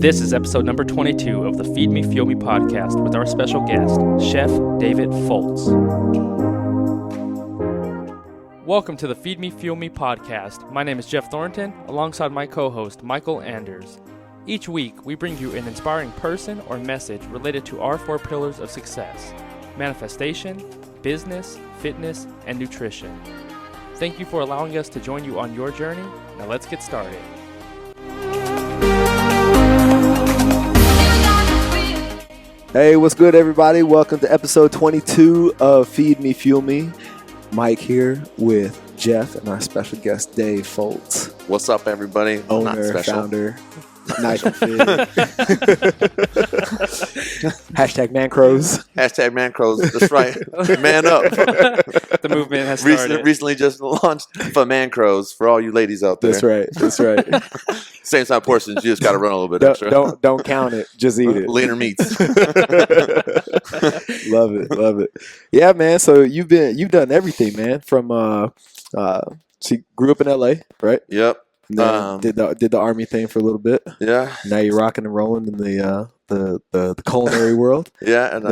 This is episode number 22 of the Feed Me, Fuel Me podcast with our special guest, Chef David Fults. Welcome to the Feed Me, Fuel Me podcast. My name is Jeff Thornton, alongside my co-host, Michael Anders. Each week, we bring you an inspiring person or message related to our four pillars of success: manifestation, business, fitness, and nutrition. Thank you for allowing us to join you on your journey. Now let's get started. Hey, what's good, everybody? Welcome to episode 22 of Feed Me, Fuel Me. Mike here with Jeff and our special guest, Dave Fults. What's up, everybody? Owner, founder, Nice and Fit. Hashtag Man Crows. Hashtag Man Crows. That's right. Man up. The movement has started. Recently just launched for Man Crows for all you ladies out there. That's right. Same size portions. You just got to run a little bit extra. Don't count it. Just eat it. Leaner meats. Love it. Yeah, man. So you've done everything, man. From so you grew up in LA, right? Yep. And then did the army thing for a little bit. Yeah. Now you're rocking and rolling in the culinary world. Yeah, and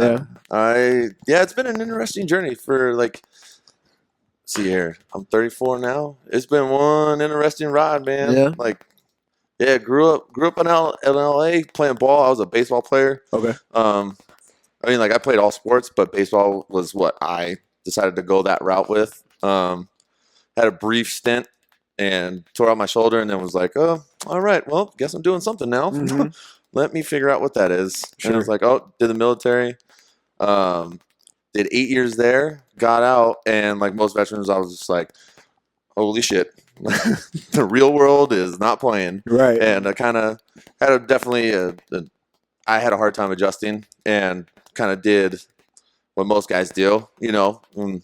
it's been an interesting journey for see here. I'm 34 now. It's been one interesting ride, man. Yeah. Grew up in LA playing ball. I was a baseball player. Okay. I played all sports, but baseball was what I decided to go that route with. Had a brief stint and tore out my shoulder, and then was like, oh, all right, well, guess I'm doing something now. Mm-hmm. Let me figure out what that is. Sure. And I was like, did the military, did 8 years there, got out, and like most veterans, I was just like, holy shit, the real world is not playing. Right. And I kind of had I had a hard time adjusting and kind of did what most guys do, and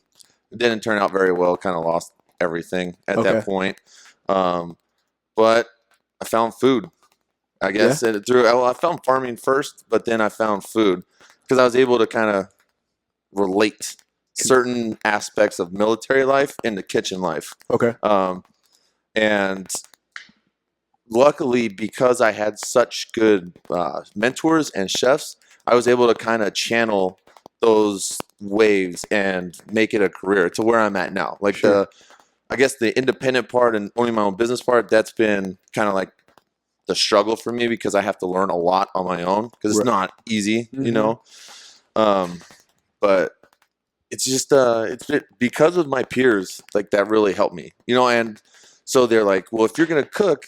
it didn't turn out very well, kind of lost everything at that point. But I found food, I guess. Yeah. I found farming first, but then I found food because I was able to kind of relate certain aspects of military life into kitchen life. Okay. And luckily, because I had such good mentors and chefs, I was able to kind of channel those waves and make it a career to where I'm at now. Sure. The independent part and owning my own business part, that's been kind of like the struggle for me because I have to learn a lot on my own because it's not easy, but it's just because of my peers, that really helped me, and so they're like, well, if you're going to cook,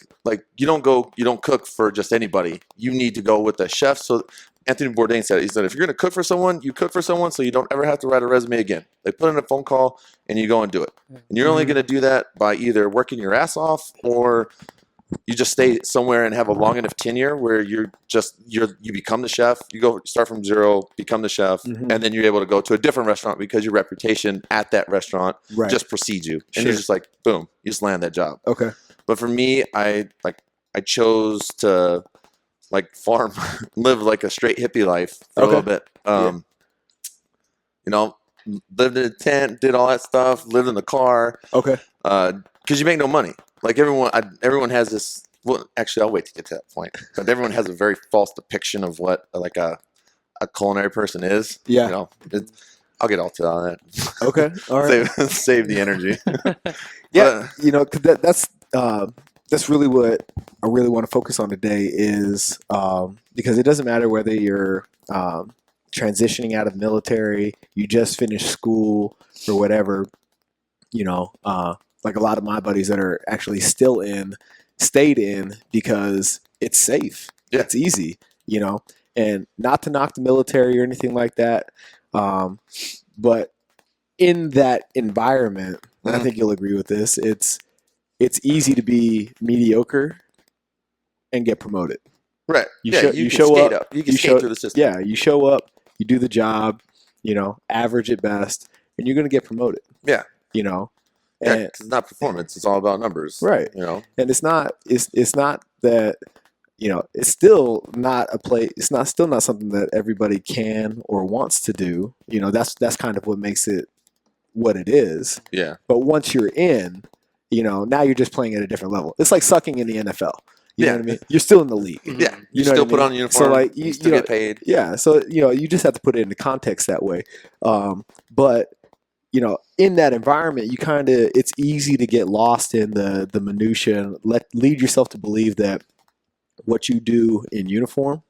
you don't cook for just anybody. You need to go with a chef. So Anthony Bourdain said, he said, if you're going to cook for someone, you cook for someone so you don't ever have to write a resume again. Put in a phone call and you go and do it. And you're only going to do that by either working your ass off or you just stay somewhere and have a long enough tenure where you become the chef. You go start from zero, become the chef, and then you're able to go to a different restaurant because your reputation at that restaurant just precedes you. And you're just like, boom, you just land that job. Okay. But for me, I chose to farm, live like a straight hippie life for a little bit. Lived in a tent, did all that stuff, lived in the car. Okay. Because you make no money. Everyone has this. Well, actually, I'll wait to get to that point. But everyone has a very false depiction of what a culinary person is. Yeah. I'll get all to that. Okay. All right. Save the energy. Yeah. That's really what I really want to focus on today is because it doesn't matter whether you're transitioning out of military, you just finished school or whatever, like a lot of my buddies that are actually stayed in because it's safe. Yeah. It's easy, and not to knock the military or anything like that. But in that environment, and I think you'll agree with this, it's easy to be mediocre and get promoted. Right. You show up. You can skate through the system. Yeah. You show up, you do the job, average at best, and you're going to get promoted. Yeah. And it's not performance. It's all about numbers. Right. And it's not that, it's still not a play. It's still not something that everybody can or wants to do. That's kind of what makes it what it is. Yeah. But once you're in, now you're just playing at a different level. It's like sucking in the NFL. You know what I mean? You're still in the league. Yeah, you You know still what I put mean? on a uniform. So like you still get paid. Yeah, so you just have to put it into context that way. But in that environment, it's easy to get lost in the minutia and lead yourself to believe that what you do in uniform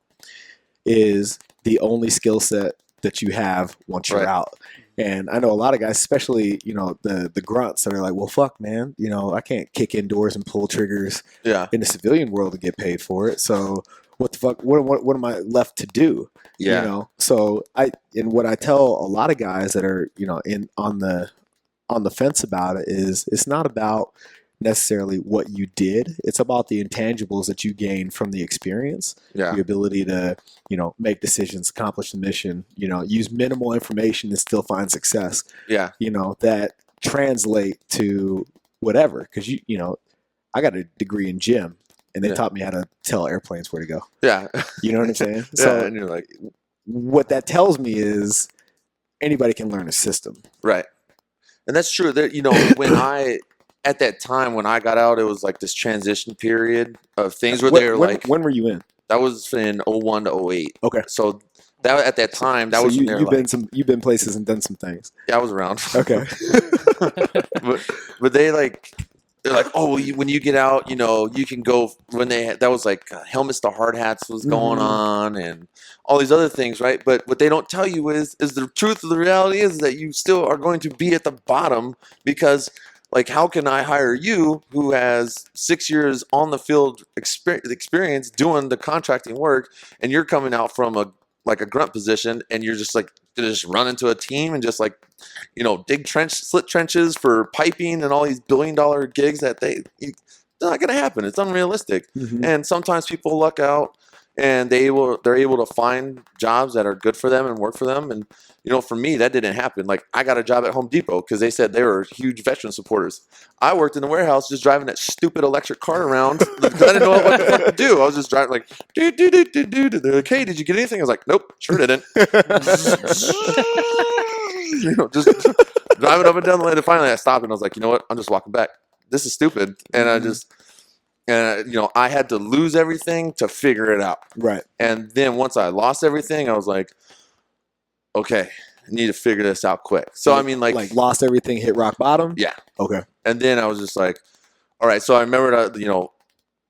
is the only skill set that you have once you're out. And I know a lot of guys, especially, the grunts that are like, well, fuck, man, I can't kick indoors and pull triggers in the civilian world to get paid for it. So what the fuck, what am I left to do? Yeah. So what I tell a lot of guys that are, on the fence about it is it's not about necessarily what you did. It's about the intangibles that you gain from the experience. Yeah. The ability to, make decisions, accomplish the mission, use minimal information and still find success. Yeah. That translate to whatever. Cause I got a degree in gym and they taught me how to tell airplanes where to go. Yeah. You know what I'm saying? So and you're like, what that tells me is anybody can learn a system. Right. And that's true. That at that time when I got out, it was like this transition period of things where they're like. When were you in? That was in 01 to 08. Okay. So that at that time, that was when you've been places and done some things. Yeah, I was around. Okay. but they're like, oh, when you get out, you can go that was like helmets to hard hats was going on and all these other things, right? But what they don't tell you is the truth of the reality is that you still are going to be at the bottom because. Like, how can I hire you who has 6 years on the field experience doing the contracting work, and you're coming out from a grunt position, and you're just like gonna just run into a team and just like, dig slit trenches for piping and all these $1 billion gigs that they're not gonna happen. It's unrealistic, and sometimes people luck out. And they're able to find jobs that are good for them and work for them. And, for me, that didn't happen. Like, I got a job at Home Depot because they said they were huge veteran supporters. I worked in the warehouse just driving that stupid electric cart around because I didn't know what the fuck to do. I was just driving like, do. They're like, hey, did you get anything? I was like, nope, sure didn't. Just driving up and down the lane. And finally, I stopped and I was like, you know what? I'm just walking back. This is stupid. And I had to lose everything to figure it out. Right. And then once I lost everything, I was like, okay, I need to figure this out quick. So, like lost everything, hit rock bottom? Yeah. Okay. And then I was just like, all right. So I remember that,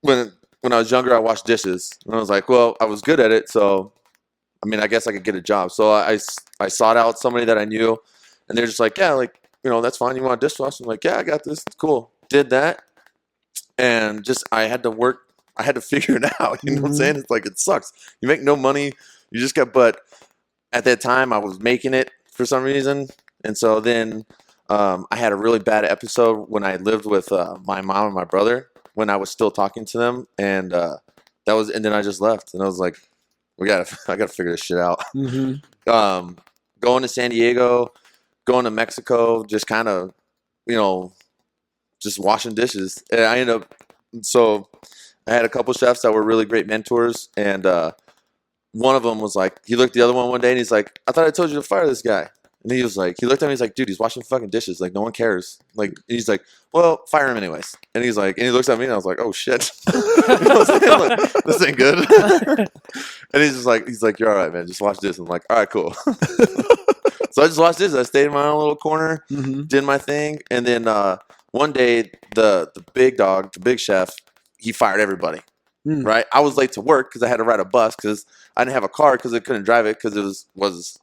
when I was younger, I washed dishes. And I was like, well, I was good at it. So, I guess I could get a job. So I sought out somebody that I knew. And they're just like, yeah, that's fine. You want a dishwasher? I'm like, yeah, I got this. Cool. Did that. And just I had to figure it out. You know what I'm saying? It's like it sucks. You make no money. You just but at that time I was making it for some reason. And so then I had a really bad episode when I lived with my mom and my brother when I was still talking to them. And and then I just left. And I was like, I gotta figure this shit out. Going to San Diego, going to Mexico, just kind of, just washing dishes. And so I had a couple chefs that were really great mentors. And one of them was like, he looked at the other one day and he's like, I thought I told you to fire this guy. And he looked at me, he's like, dude, he's washing fucking dishes. Like, no one cares. Like, he's like, well, fire him anyways. And he's like, and he looks at me and I was like, oh shit. Like, this ain't good. And he's like, you're all right, man. Just watch this. I'm like, all right, cool. So I just watched this. I stayed in my own little corner, did my thing. And then, one day, the big dog, the big chef, he fired everybody, right? I was late to work because I had to ride a bus because I didn't have a car because I couldn't drive it because it was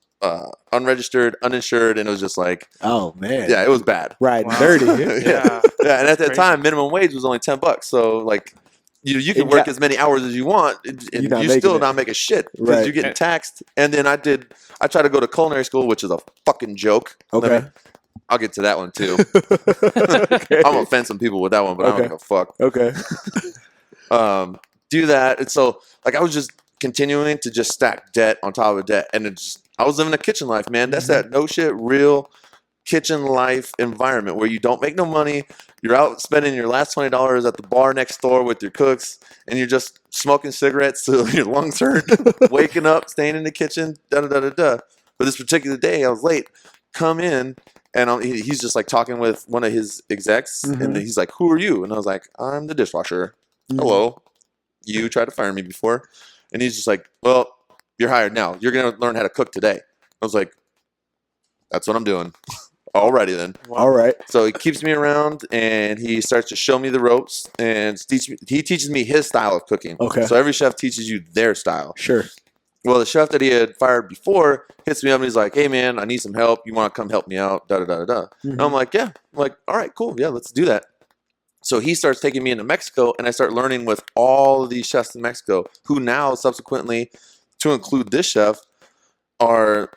unregistered, uninsured, and it was just like, oh man, yeah, it was bad, riding dirty. yeah. And at that time, minimum wage was only $10, so like you can work as many hours as you want, and you still not make a shit because you're getting taxed. And then I tried to go to culinary school, which is a fucking joke. Okay. I'll get to that one too. I'm gonna offend some people with that one, but I don't give a fuck. Okay. Do that, and so like I was just continuing to just stack debt on top of debt, and I was living a kitchen life, man. That's that no shit, real kitchen life environment where you don't make no money. You're out spending your last $20 at the bar next door with your cooks, and you're just smoking cigarettes till your lungs hurt, waking up, staying in the kitchen, But this particular day, I was late. Come in. And he's just like talking with one of his execs, and he's like, "Who are you?" And I was like, "I'm the dishwasher." Hello. you tried to fire me before. And he's just like, well, you're hired now. You're going to learn how to cook today. I was like, that's what I'm doing. Alrighty then. Wow. All right. So he keeps me around and he starts to show me the ropes and he teaches me his style of cooking. Okay. So every chef teaches you their style. Sure. Well, the chef that he had fired before hits me up and he's like, hey, man, I need some help. You want to come help me out? Mm-hmm. And I'm like, yeah. I'm like, all right, cool. Yeah, let's do that. So he starts taking me into Mexico and I start learning with all of these chefs in Mexico who now subsequently, to include this chef, are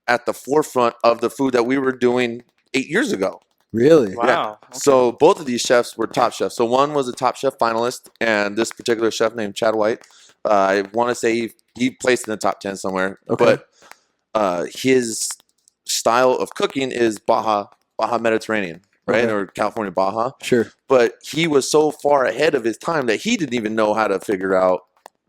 at the forefront of the food that we were doing 8 years ago. Really? Wow. Yeah. Okay. So both of these chefs were top chefs. So one was a top chef finalist, and this particular chef named Chad White, I want to say he placed in the top 10 somewhere. Okay. But his style of cooking is Baja Mediterranean, right? Okay. Or California Baja. Sure. But he was so far ahead of his time that he didn't even know how to figure out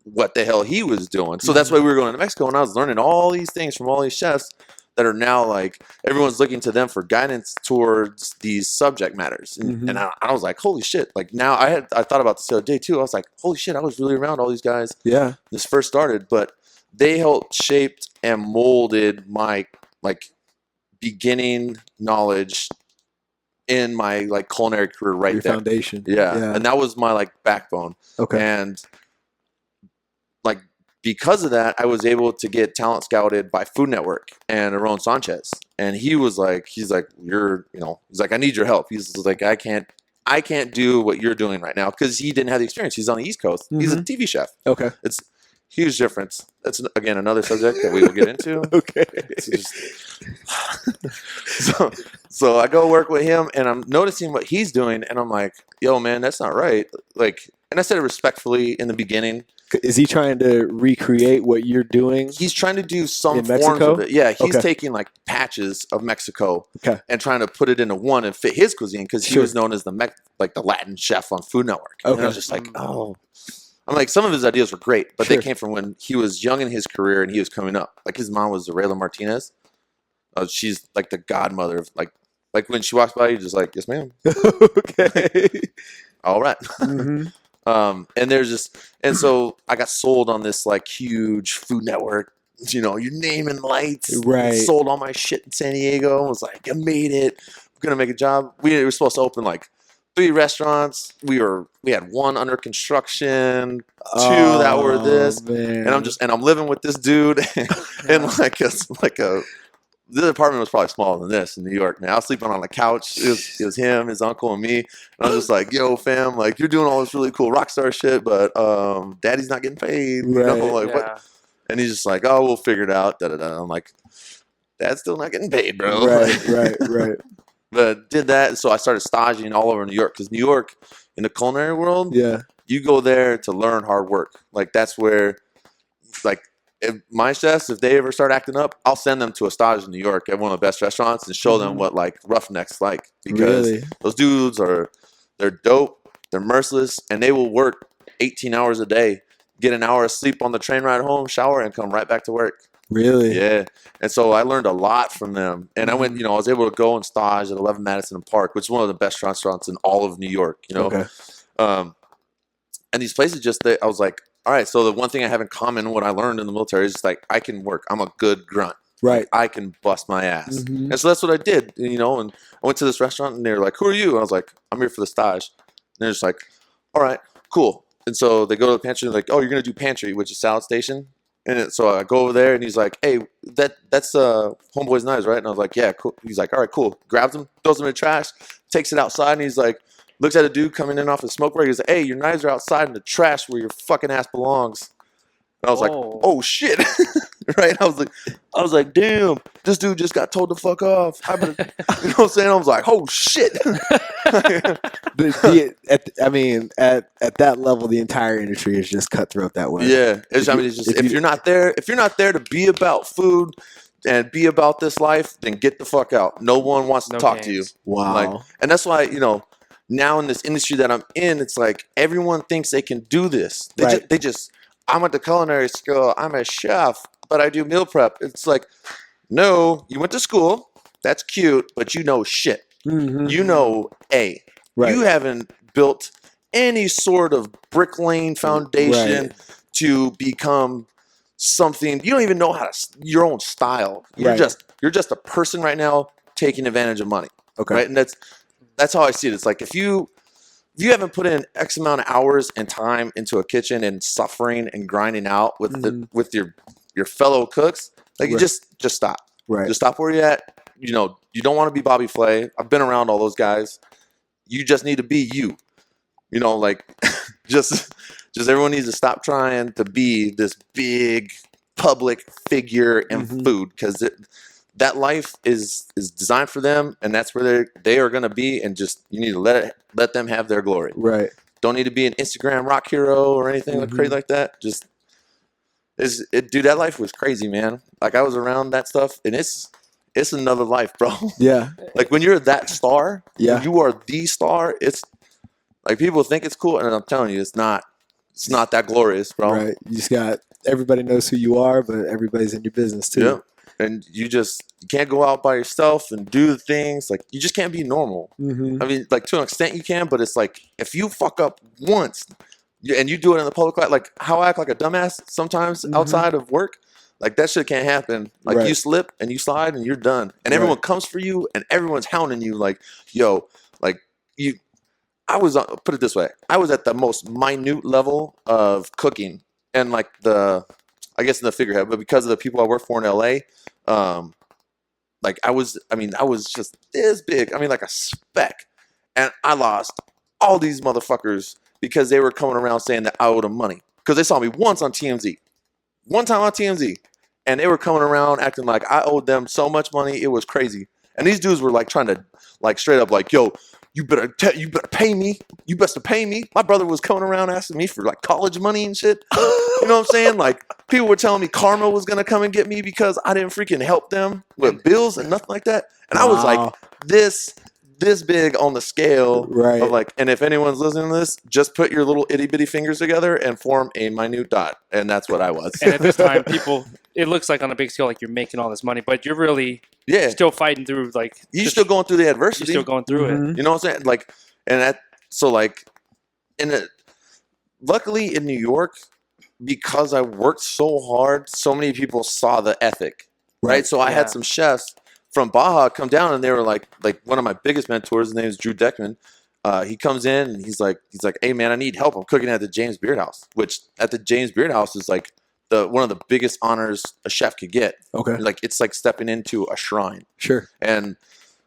what the hell he was doing. So that's why we were going to Mexico, and I was learning all these things from all these chefs that are now like everyone's looking to them for guidance towards these subject matters. And I was like, holy shit. Like now I thought about this the other day too. I was like, holy shit, I was really around all these guys. Yeah. This first started, but they helped shaped and molded my like beginning knowledge in my like culinary career right Your there. foundation. Yeah. And that was my like backbone. Okay. And like because of that, I was able to get talent scouted by Food Network and Aaron Sanchez. And he's like, I need your help. He's like, I can't do what you're doing right now because he didn't have the experience. He's on the East Coast. He's a TV chef. Okay. It's huge difference. That's again another subject that we will get into. Okay. So I go work with him and I'm noticing what he's doing and I'm like, yo man, that's not right. Like, and I said it respectfully in the beginning. Is he trying to recreate what you're doing? He's trying to do some in forms Mexico? of it. Yeah, he's Okay. taking like patches of Mexico Okay. and trying to put it into one and fit his cuisine because he Sure. was known as the Latin chef on Food Network. And I Okay. was just like, oh. I'm like, some of his ideas were great, but Sure. they came from when he was young in his career and he was coming up. Like his mom was Zarela Martinez. She's like the godmother of like when she walks by, you're just like, yes, ma'am. Okay. All right. Mhm. And so I got sold on this like huge Food Network, your name and lights. Right. Sold all my shit in San Diego. I was like, I made it. We're gonna make a job. We were supposed to open like 3 restaurants. We had 1 under construction, 2 that were this, man. and I'm living with this dude and the apartment was probably smaller than this in New York, man. I was sleeping on the couch. It was him, his uncle, and me. And I was just like, yo, fam, like, you're doing all this really cool rock star shit, but daddy's not getting paid. Right. Like, what? And he's just like, oh, we'll figure it out. Da-da-da. I'm like, dad's still not getting paid, bro. Right. But did that. So I started staging all over New York because New York, in the culinary world, Yeah. you go there to learn hard work. Like, that's where, like, if my chefs, if they ever start acting up, I'll send them to a stage in New York at one of the best restaurants and show them what like roughnecks like because Really? those dudes they're dope, they're merciless, and they will work 18 hours a day, get an hour of sleep on the train ride home, shower, and come right back to work. Really? Yeah. And so I learned a lot from them. And I went, I was able to go and stage at 11 Madison Park, which is one of the best restaurants in all of New York, Okay. And these places I was like, all right, so the one thing I have in common, what I learned in the military is just like, I can work. I'm a good grunt. Right. I can bust my ass. Mhm. And so that's what I did, and I went to this restaurant and they were like, who are you? And I was like, I'm here for the stage. And they're just like, all right, cool. And so they go to the pantry and they're like, oh, you're going to do pantry, which is salad station. And so I go over there and he's like, hey, that's Homeboys Noise, right? And I was like, yeah, cool. He's like, all right, cool. Grabs them, throws them in the trash, takes it outside, and he's like, looks at a dude coming in off the smoke break. He's like, hey, your knives are outside in the trash where your fucking ass belongs. And I was like, oh shit. Right? I was like, damn, this dude just got told to fuck off. You know what I'm saying? I was like, oh shit. At that level, the entire industry is just cutthroat that way. Yeah. If you're not there to be about food and be about this life, then get the fuck out. No one wants to talk to you. Wow. And that's why, now in this industry that I'm in, it's like everyone thinks they can do this. I'm at the culinary school. I'm a chef, but I do meal prep. It's like, no, you went to school. That's cute, but you know shit. Mm-hmm. You know A. Right. You haven't built any sort of brick lane foundation to become something. You don't even know how to your own style. You're just a person right now taking advantage of money. Okay. Right, and that's how I see it. It's like if you haven't put in X amount of hours and time into a kitchen and suffering and grinding out with your fellow cooks, like you just stop. Right. Just stop where you're at. You know, you don't want to be Bobby Flay. I've been around all those guys. You just need to be you. You know, like just everyone needs to stop trying to be this big public figure in food, because that life is designed for them, and that's where they are going to be, and just you need to let them have their glory. Right. Don't need to be an Instagram rock hero or anything like crazy like that. Just dude, that life was crazy, man. Like I was around that stuff, and it's another life, bro. Yeah. Like when you're that star, when you are the star, it's like people think it's cool, and I'm telling you, it's not that glorious, bro. Right. You just got everybody knows who you are, but everybody's in your business too. Yeah. And you can't go out by yourself and do the things. Like, you just can't be normal. I mean, like, to an extent you can, but it's like, if you fuck up once and you do it in the public light, like, how I act like a dumbass sometimes outside of work, like, that shit can't happen. Like, you slip and you slide and you're done. And everyone comes for you and everyone's hounding you like, yo, like, I was, put it this way, I was at the most minute level of cooking and, like, I guess in the figurehead, but because of the people I work for in LA, like I was just this big. I mean, like a speck, and I lost all these motherfuckers because they were coming around saying that I owed them money because they saw me one time on TMZ, and they were coming around acting like I owed them so much money. It was crazy, and these dudes were like trying to like straight up like, yo, you better pay me. You best to pay me. My brother was coming around asking me for like college money and shit. You know what I'm saying? Like people were telling me karma was gonna come and get me because I didn't freaking help them with bills and nothing like that. And I was like this big on the scale of like, and if anyone's listening to this, just put your little itty bitty fingers together and form a minute dot. And that's what I was. And at this time, it looks like on a big scale like you're making all this money, but you're really still fighting through like you're still going through the adversity. You're still going through it. You know what I'm saying? Like, and that so like luckily in New York, because I worked so hard, so many people saw the ethic. Right. So I had some chefs from Baja come down, and they were like one of my biggest mentors. His name is Drew Deckman. He comes in and he's like, hey man, I need help. I'm cooking at the James Beard House, which at the James Beard House is like one of the biggest honors a chef could get. Okay. Like it's like stepping into a shrine. Sure. And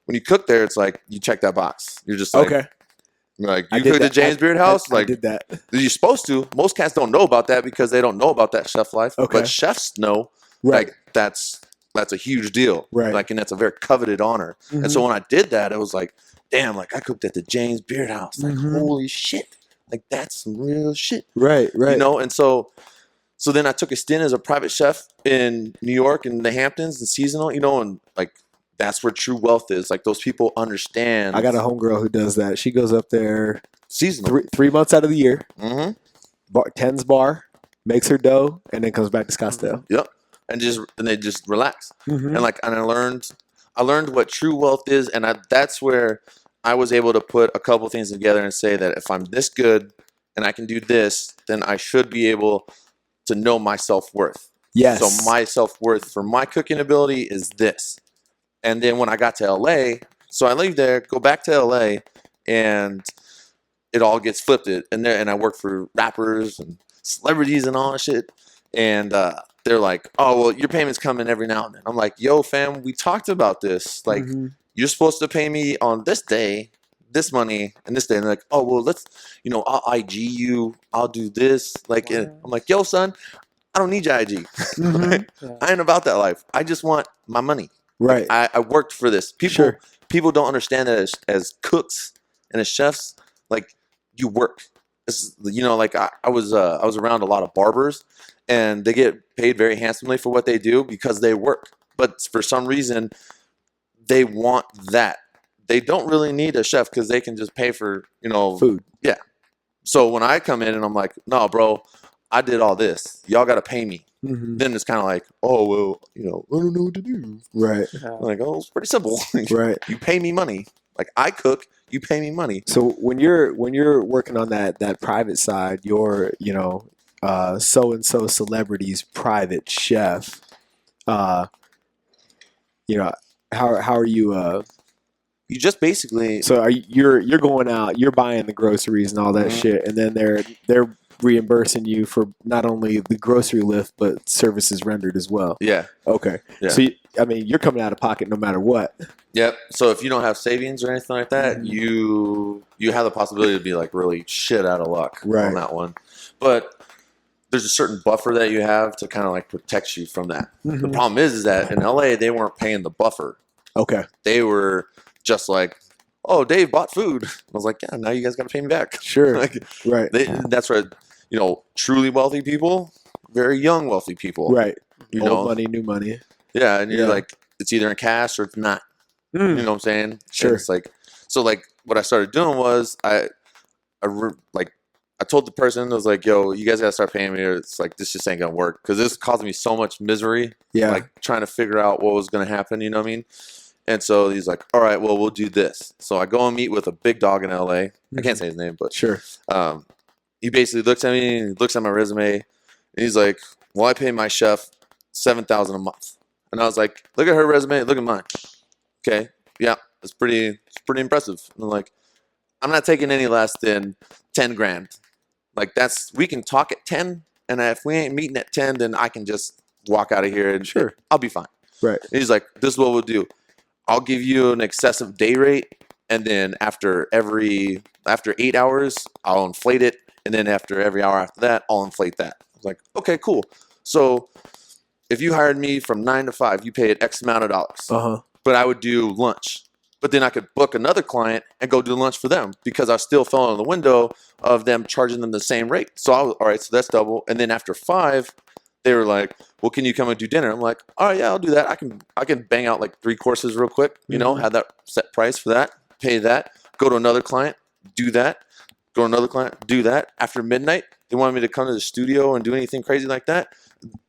when you cook there, it's like you check that box. You're just like, okay. Like you cooked at James Beard House. I did that. You're supposed to. Most cats don't know about that because they don't know about that chef life. Okay. But chefs know. Right. Like that's a huge deal. Right. Like, and that's a very coveted honor. And so when I did that, it was like, damn, like I cooked at the James Beard House. Like, holy shit. Like that's some real shit. Right, right. You know, and so then I took a stint as a private chef in New York and the Hamptons and seasonal, you know, and like that's where true wealth is. Like those people understand. I got a homegirl who does that. She goes up there seasonal 3 months out of the year. Tends bar, makes her dough, and then comes back to Scottsdale. Yep. And they just relax. And like, and I learned what true wealth is. And that's where I was able to put a couple things together and say that if I'm this good and I can do this, then I should be able to know my self-worth. Yes. So my self-worth for my cooking ability is this. And then when I got to LA, so I leave there, go back to LA, and it all gets flipped. And I work for rappers and celebrities and all that shit. And they're like, oh, well, your payment's coming every now and then. I'm like, yo, fam, we talked about this. Like, you're supposed to pay me on this day, this money, and this day. And they're like, oh, well, let's, you know, I'll IG you. I'll do this. Like, and I'm like, yo, son, I don't need your IG. I ain't about that life. I just want my money. Right. Like, I worked for this. People don't understand that as cooks and as chefs, like, you work. It's, you know, like I was around a lot of barbers, and they get paid very handsomely for what they do because they work. But for some reason, they want that. They don't really need a chef because they can just pay for, you know, food. Yeah. So when I come in and I'm like, no, bro, I did all this. Y'all got to pay me. Then it's kind of like, oh, well, you know, I don't know what to do. Right. I'm like, oh, it's pretty simple. Right. You pay me money. Like I cook, you pay me money. So when you're working on that private side, you're so and so celebrity's private chef. You know, how are you? You just basically So you're going out, you're buying the groceries and all that shit, and then they're reimbursing you for not only the grocery lift but services rendered as well. Yeah. Okay. Yeah. So you're coming out of pocket no matter what. Yep. So if you don't have savings or anything like that, you have the possibility to be like really shit out of luck on that one. But there's a certain buffer that you have to kind of like protect you from that. The problem is that in LA they weren't paying the buffer. Okay. They were just like, oh, Dave bought food. I was like, yeah, now you guys got to pay me back. Sure. Like, right. That's where, truly wealthy people, very young wealthy people. Right. Old money, new money. Yeah. And you're like, it's either in cash or it's not. You know what I'm saying? Sure. And it's like, so like what I started doing was I told the person, I was like, yo, you guys got to start paying me, or it's like, this just ain't going to work. Because this caused me so much misery. Yeah. Like trying to figure out what was going to happen, you know what I mean? And so he's like, all right, well, we'll do this. So I go and meet with a big dog in LA. I can't say his name, but sure. He basically looks at me and looks at my resume, and he's like, well, I pay my chef $7,000 a month. And I was like, look at her resume, look at mine. Okay, yeah, it's pretty impressive. And I'm like, I'm not taking any less than 10 grand. Like we can talk at 10, and if we ain't meeting at 10, then I can just walk out of here and sure, I'll be fine. Right. And he's like, this is what we'll do. I'll give you an excessive day rate, and then after 8 hours, I'll inflate it, and then after every hour after that, I'll inflate that. I was like, okay, cool. So if you hired me from 9 to 5, you paid X amount of dollars. But I would do lunch. But then I could book another client and go do lunch for them because I still fell in the window of them charging them the same rate. So I was, all right, so that's double. And then after 5, they were like, well, can you come and do dinner? I'm like, all right, yeah, I'll do that. I can bang out like 3 courses real quick, have that set price for that, pay that, go to another client, do that, go to another client, do that. After midnight, they wanted me to come to the studio and do anything crazy like that.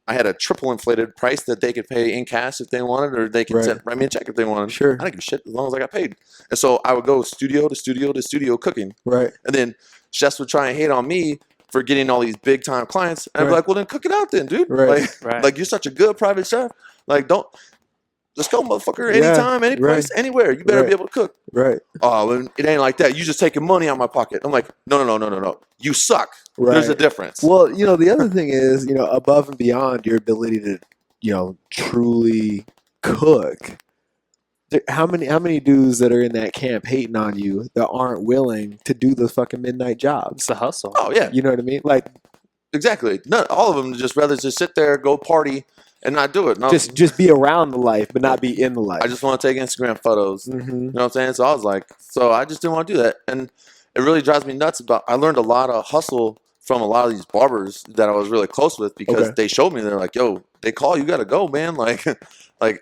I had a triple inflated price that they could pay in cash if they wanted, or they could write me a check if they wanted. Sure. I didn't give a shit as long as I got paid. And so I would go studio to studio to studio cooking. Right. And then chefs would try and hate on me for getting all these big time clients. And I'd be like, well, then cook it out then, dude. Right. Like you're such a good private chef. Like let's go, motherfucker. Anytime, any place, anywhere. You better be able to cook. Right. Oh, it ain't like that. You just taking money out of my pocket. I'm like, no. You suck. Right. There's a difference. Well, the other thing is, above and beyond your ability to, truly cook. How many dudes that are in that camp hating on you that aren't willing to do the fucking midnight jobs? It's the hustle. Oh yeah. You know what I mean? Like, exactly. Not all of them just rather just sit there, go party, and not do it. No, just be around the life, but not be in the life. I just want to take Instagram photos. Mm-hmm. You know what I'm saying? So I was like, I just didn't want to do that, and it really drives me nuts. I learned a lot of hustle from a lot of these barbers that I was really close with because they showed me. They're like, yo, they call, you got to go, man. Like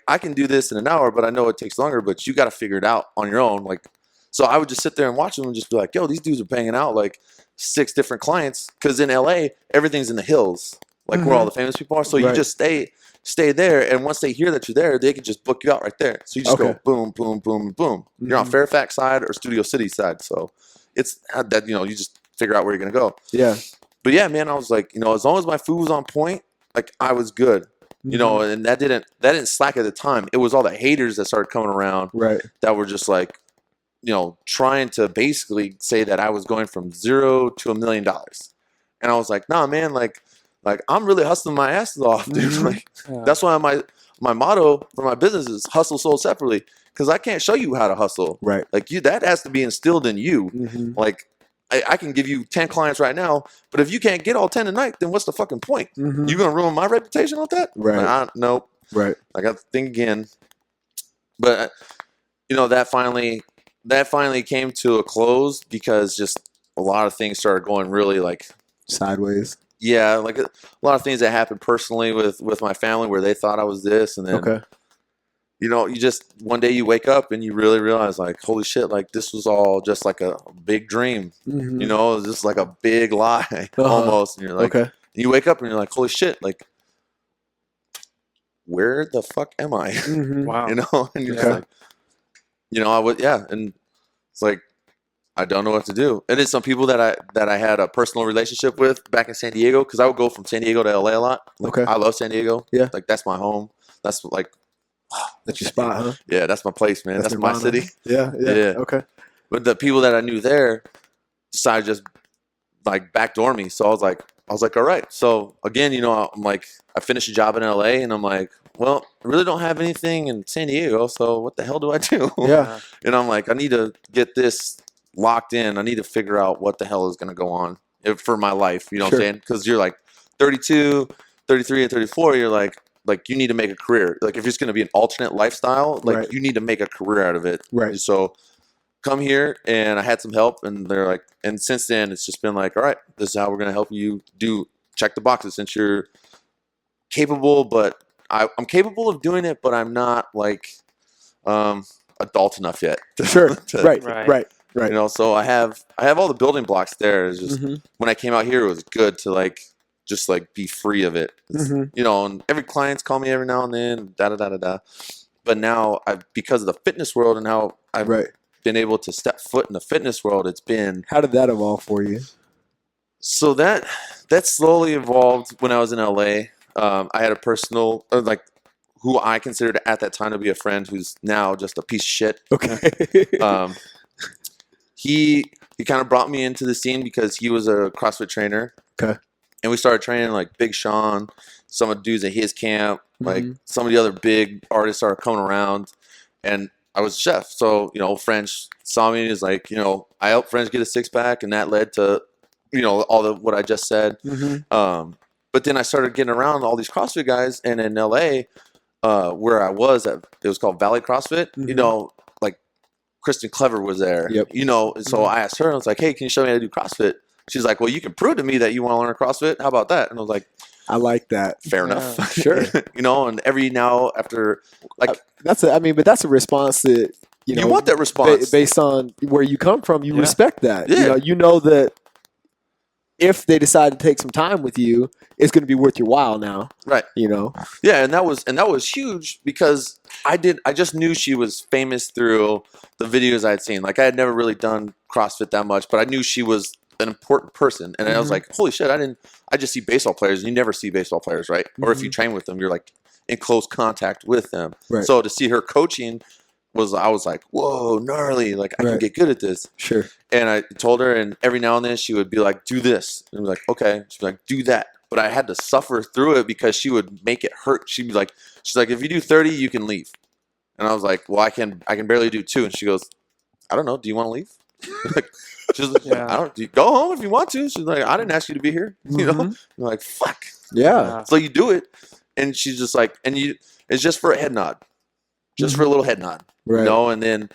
I can do this in an hour, but I know it takes longer, but you got to figure it out on your own. Like, so I would just sit there and watch them and just be like, yo, these dudes are banging out like 6 different clients. Cause in LA, everything's in the hills, like where all the famous people are. So you just stay there. And once they hear that you're there, they can just book you out right there. So you just go boom, boom, boom, boom. You're on Fairfax side or Studio City side. So it's that, you just figure out where you're going to go. Yeah. But yeah, man, I was like, as long as my food was on point, like I was good. And that didn't slack at the time. It was all the haters that started coming around, that were just like, trying to basically say that I was going from 0 to $1 million. And I was like, nah, man, like I'm really hustling my asses off, dude. Like that's why my motto for my business is hustle sold separately, because I can't show you how to hustle. Right. Like that has to be instilled in you. Like I can give you 10 clients right now, but if you can't get all 10 tonight, then what's the fucking point? You gonna ruin my reputation with that? Right. Nope. Right. I got to think again. But that finally came to a close because just a lot of things started going really like sideways. Yeah, like a lot of things that happened personally with my family where they thought I was this, and then you just one day you wake up and you really realize like, holy shit, like this was all just like a big dream. It was just like a big lie almost. And you're like, you wake up and you're like, holy shit, like where the fuck am I? Wow. And you're just like, I would, and It's like, I don't know what to do. And it's some people that I had a personal relationship with back in San Diego, because I would go from San Diego to LA a lot. Like, Okay. I love San Diego. Yeah. Like, that's my home. That's like, That's your spot, huh? yeah, that's my place, man. That's my Nirvana. city. Yeah. Okay. But the people that I knew there decided to just like backdoor me. So I was like, all right. So again, I'm like, I finished a job in LA, and I'm like, well, I really don't have anything in San Diego. So what the hell do I do? Yeah. And I'm like, I need to get this locked in. I need to figure out what the hell is going to go on for my life. You know what I'm saying? Because you're like 32, 33, and 34. You're like you need to make a career. Like, if it's going to be an alternate lifestyle, like you need to make a career out of it. Right. So come here, and I had some help, and they're like, and since then it's just been like, all right, this is how we're going to help you check the boxes, since you're capable, but I'm capable of doing it, but I'm not like adult enough yet. Sure. Right. So I have all the building blocks there. It's just when I came out here, it was good to just be free of it. And every client's call me every now and then, But now because of the fitness world and how I've been able to step foot in the fitness world, it's been. How did that evolve for you? So that slowly evolved when I was in LA. I had a personal, who I considered at that time to be a friend, who's now just a piece of shit. Okay. He kind of brought me into the scene because he was a CrossFit trainer. Okay. And we started training like Big Sean, some of the dudes at his camp, like some of the other big artists started coming around, and I was a chef. So, French saw me and was like, I helped French get a six pack, and that led to, all what I just said. But then I started getting around all these CrossFit guys, and in LA, where I was at, it was called Valley CrossFit. Like Kristen Clever was there. Yep. And so I asked her, and I was like, hey, can you show me how to do CrossFit? She's like, well, you can prove to me that you want to learn CrossFit. How about that? And I was like, I like that. Fair enough. Sure. And every now after, like, that's a response that you want that response based on where you come from. You respect that. Yeah. You know that if they decide to take some time with you, it's going to be worth your while now. Right. Yeah, and that was huge because I just knew she was famous through the videos I had seen. Like, I had never really done CrossFit that much, but I knew she was an important person, and I was like, holy shit, I just see baseball players, and you never see baseball players, right? Or if you train with them, you're like in close contact with them. Right. So to see her coaching I was like, whoa, gnarly, like I can get good at this. Sure. And I told her, and every now and then she would be like, do this, and I'd be like, okay. She'd be like, do that. But I had to suffer through it because she would make it hurt. She's like, if you do 30, you can leave. And I was like, well, I can barely do 2. And she goes, I don't know, do you want to leave? Like, she's like, go home if you want to. She's like, I didn't ask you to be here. I'm like, fuck. Yeah. So you do it, and she's just like, it's just for a head nod, just for a little head nod, right. And then,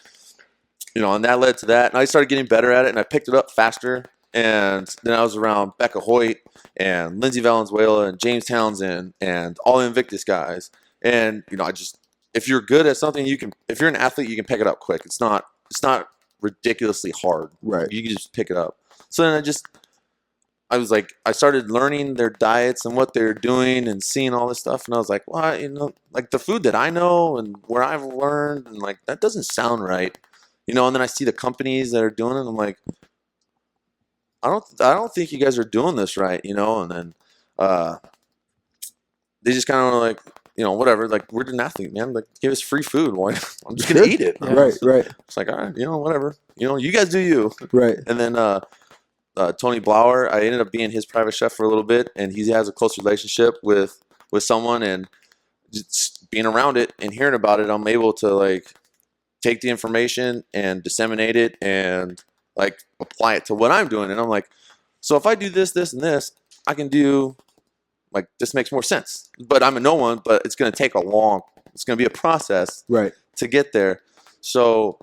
and that led to that, and I started getting better at it, and I picked it up faster, and then I was around Becca Hoyt and Lindsay Valenzuela and James Townsend and all the Invictus guys, and if you're good at something, if you're an athlete, you can pick it up quick. It's not ridiculously hard. Right. You can just pick it up. So then I started learning their diets and what they're doing and seeing all this stuff. And I was like, well, like the food that I know and where I've learned, and like, that doesn't sound right. And then I see the companies that are doing it. And I'm like, I don't think you guys are doing this right. And then, they just kind of like, whatever, like, we're an athlete, man. Like, give us free food. Why? I'm just going to eat it. Right. It's like, all right, whatever. You guys do you. Right. And then Tony Blauer, I ended up being his private chef for a little bit, and he has a close relationship with someone, and just being around it and hearing about it, I'm able to, like, take the information and disseminate it and, like, apply it to what I'm doing. And I'm like, so if I do this, this, and this, I can do... like, this makes more sense. But I'm a no one, but it's going to take it's going to be a process to get there. So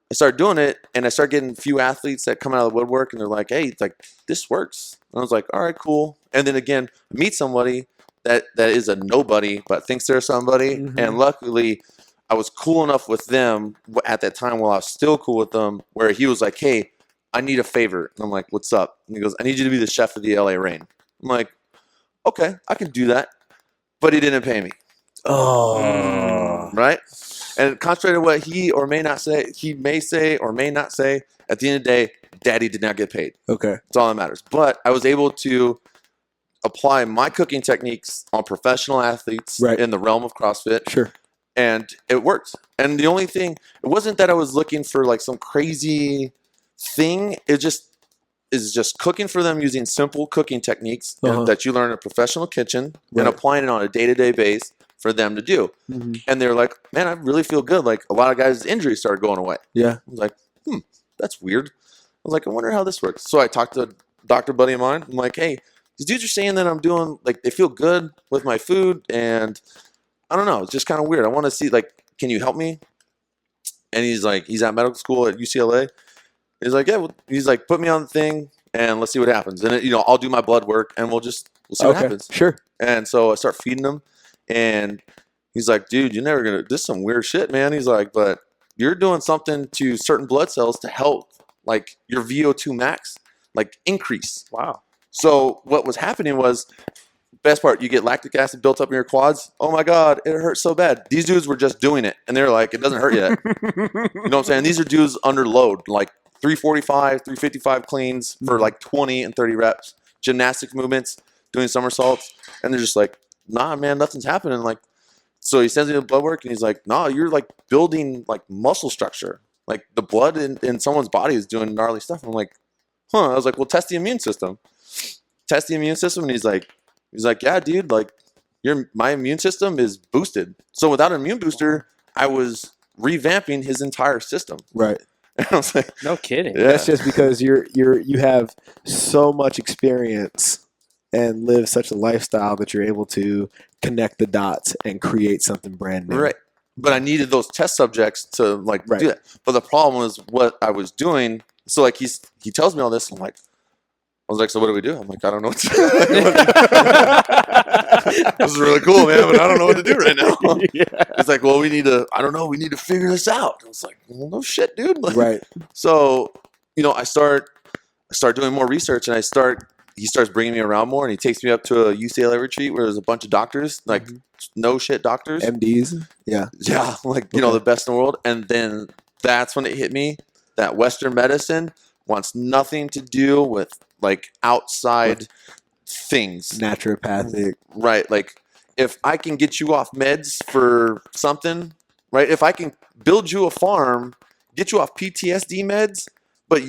I started doing it, and I started getting a few athletes that come out of the woodwork, and they're like, hey, it's like, this works. And I was like, all right, cool. And then again, I meet somebody that is a nobody, but thinks they're somebody. And luckily, I was cool enough with them at that time while I was still cool with them, where he was like, hey, I need a favor. And I'm like, what's up? And he goes, I need you to be the chef of the LA Reign. I'm like, okay, I can do that. But he didn't pay me. Oh. Right? And contrary to what he may say or may not say, at the end of the day, Daddy did not get paid. Okay. That's all that matters. But I was able to apply my cooking techniques on professional athletes in the realm of CrossFit. Sure. And it worked. And the only thing, it wasn't that I was looking for like some crazy thing. It just is just cooking for them using simple cooking techniques that you learn in a professional kitchen and applying it on a day-to-day base for them to do. And they're like, man, I really feel good. Like a lot of guys' injuries started going away. Yeah. I was like, that's weird. I was like, I wonder how this works. So I talked to a doctor buddy of mine. I'm like, hey, these dudes are saying that I'm doing, like, they feel good with my food. And I don't know. It's just kind of weird. I want to see, like, can you help me? And he's like, he's at medical school at UCLA. He's like, yeah. Well, he's like, put me on the thing and let's see what happens. And, I'll do my blood work and we'll see what happens. Sure. And so I start feeding him. And he's like, dude, you're never going to, this is some weird shit, man. He's like, but you're doing something to certain blood cells to help, like, your VO2 max, like, increase. Wow. So what was happening was, best part, you get lactic acid built up in your quads. Oh my God, it hurts so bad. These dudes were just doing it. And they're like, it doesn't hurt yet. You know what I'm saying? These are dudes under load, like 345, 355 cleans for like 20 and 30 reps, gymnastic movements, doing somersaults. And they're just like, nah, man, nothing's happening. Like, so he sends me the blood work and he's like, nah, you're like building like muscle structure. Like the blood in someone's body is doing gnarly stuff. I'm like, I was like, well, test the immune system. Test the immune system. And he's like, yeah, dude, like my immune system is boosted. So without an immune booster, I was revamping his entire system. Right. And I was like, no kidding. Yeah. That's just because you have so much experience and live such a lifestyle that you're able to connect the dots and create something brand new. Right. But I needed those test subjects to do that. But the problem was what I was doing. So like he tells me all this. I'm like, I was like, so what do we do? I'm like, I don't know what to do. This is really cool, man, but I don't know what to do right now. Yeah. It's like, well, we need to figure this out. I was like, well, no shit, dude. Like, right. So, I start doing more research and he starts bringing me around more and he takes me up to a UCLA retreat where there's a bunch of doctors, like no shit doctors. MDs. Yeah. Yeah. Like, the best in the world. And then that's when it hit me that Western medicine wants nothing to do with like outside things. Naturopathic. Right. Like if I can get you off meds for something, right? If I can build you a farm, get you off PTSD meds, but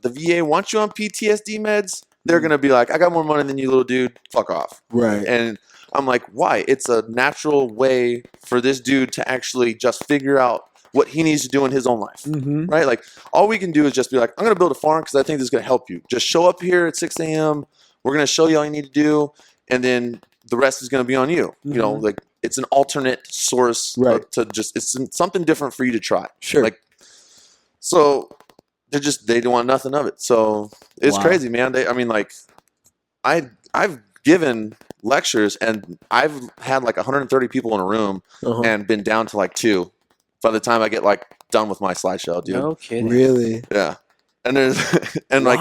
the VA wants you on PTSD meds, they're going to be like, I got more money than you, little dude. Fuck off. Right. And I'm like, why? It's a natural way for this dude to actually just figure out what he needs to do in his own life, right? Like all we can do is just be like, I'm going to build a farm because I think this is going to help you. Just show up here at 6 a.m. We're going to show you all you need to do. And then the rest is going to be on you. Like it's an alternate source to just, it's something different for you to try. Sure. Like, so they don't want nothing of it. So it's crazy, man. I've given lectures and I've had like 130 people in a room and been down to like 2 by the time I get like done with my slideshow, dude. No kidding. Really? Yeah. And there's and like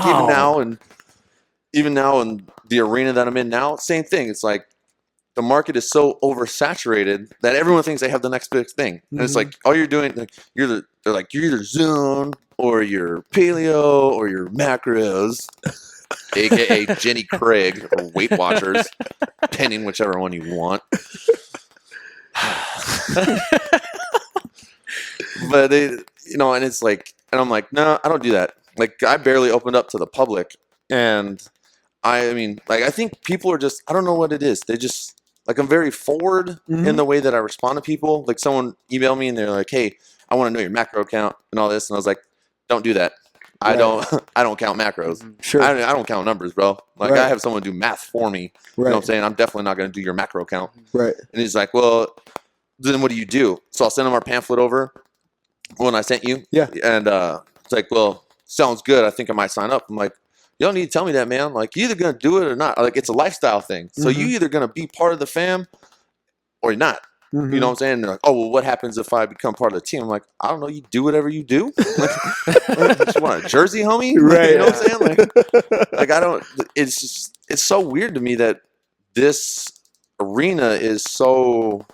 even now in the arena that I'm in now, same thing. It's like the market is so oversaturated that everyone thinks they have the next big thing. And it's like all you're doing, like, you're either zone or you're paleo or you're macros, aka Jenny Craig or Weight Watchers, depending whichever one you want. But and it's like, and I'm like, no, I don't do that. Like I barely opened up to the public, and I think people are just, I don't know what it is. They just like, I'm very forward in the way that I respond to people. Like someone emailed me and they're like, hey, I want to know your macro count and all this, and I was like, don't do that. I don't count macros. Sure. I don't count numbers, bro. Like I have someone do math for me. You know what I'm saying? I'm definitely not going to do your macro count. Right. And he's like, well, then what do you do? So I'll send him our pamphlet over when I sent you. Yeah. And it's like, well, sounds good. I think I might sign up. I'm like, you don't need to tell me that, man. Like, you're either going to do it or not. Like, it's a lifestyle thing. So you either going to be part of the fam or you're not. You know what I'm saying? And they're like, oh, well, what happens if I become part of the team? I'm like, I don't know. You do whatever you do. Like, you want a jersey, homie? Right. You know what I'm saying? Like I don't, it's so weird to me that this arena is so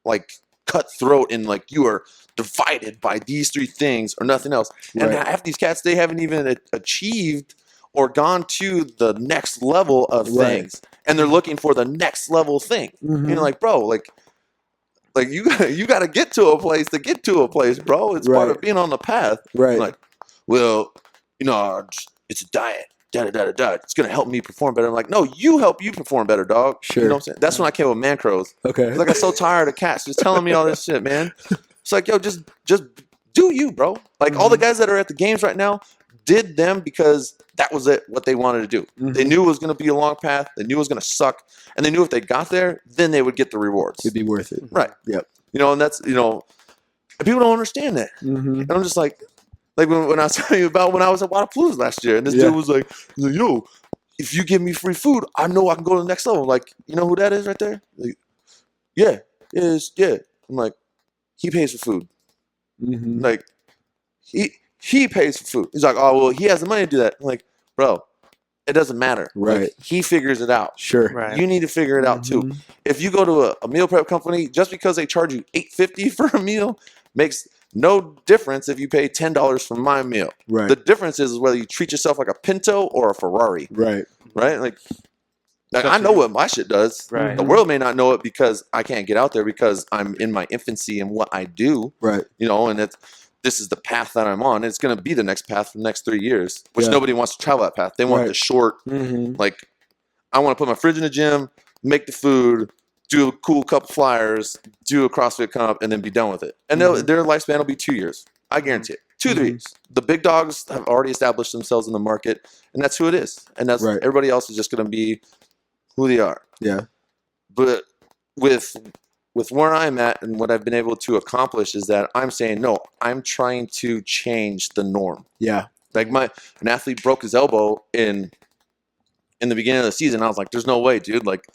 like cutthroat and like you are divided by these 3 things or nothing else. And half these cats, they haven't even achieved or gone to the next level of things, and they're looking for the next level thing. And you're like, bro, like you got to get to a place to get to a place, bro. It's part of being on the path. Right. Like, well, you know, it's a diet. It's gonna help me perform better. I'm like, no, you help you perform better, dog. Sure. You know what I'm saying? That's when I came with Man Crows. Okay. Like, I'm so tired of cats just telling me all this shit, man. It's like, yo, just do you, bro. Like all the guys that are at the games right now did them because that was what they wanted to do. They knew it was gonna be a long path. They knew it was gonna suck, and they knew if they got there, then they would get the rewards. It'd be worth it. Right. Yep. You know, and that's, you know, people don't understand that. And I'm just like when I was telling you about when I was at Wadapalooza last year, and this dude was like, yo, if you give me free food, I know I can go to the next level. Like, you know who that is right there? Like, yeah. I'm like, he pays for food. Like, he pays for food. He's like, oh, well, he has the money to do that. I'm like, bro, it doesn't matter. Right. Like, he figures it out. Sure. Right. You need to figure it out too. If you go to a meal prep company, just because they charge you $8.50 for a meal makes no difference if you pay $10 for my meal. Right. The difference is whether you treat yourself like a Pinto or a Ferrari. Right. Like I know what my shit does. Right. The world may not know it because I can't get out there because I'm in my infancy in what I do. Right. You know, and this is the path that I'm on. It's going to be the next path for the next 3 years, which nobody wants to travel that path. They want the short, like, I want to put my fridge in the gym, make the food, do a cool couple flyers, do a CrossFit comp, and then be done with it. And their lifespan will be 2 years. I guarantee it. 2 3 years. The big dogs have already established themselves in the market, and that's who it is. And that's everybody else is just going to be who they are. Yeah. But with where I'm at and what I've been able to accomplish is that I'm saying, no, I'm trying to change the norm. Yeah. Like an athlete broke his elbow in the beginning of the season. I was like, there's no way, dude. Like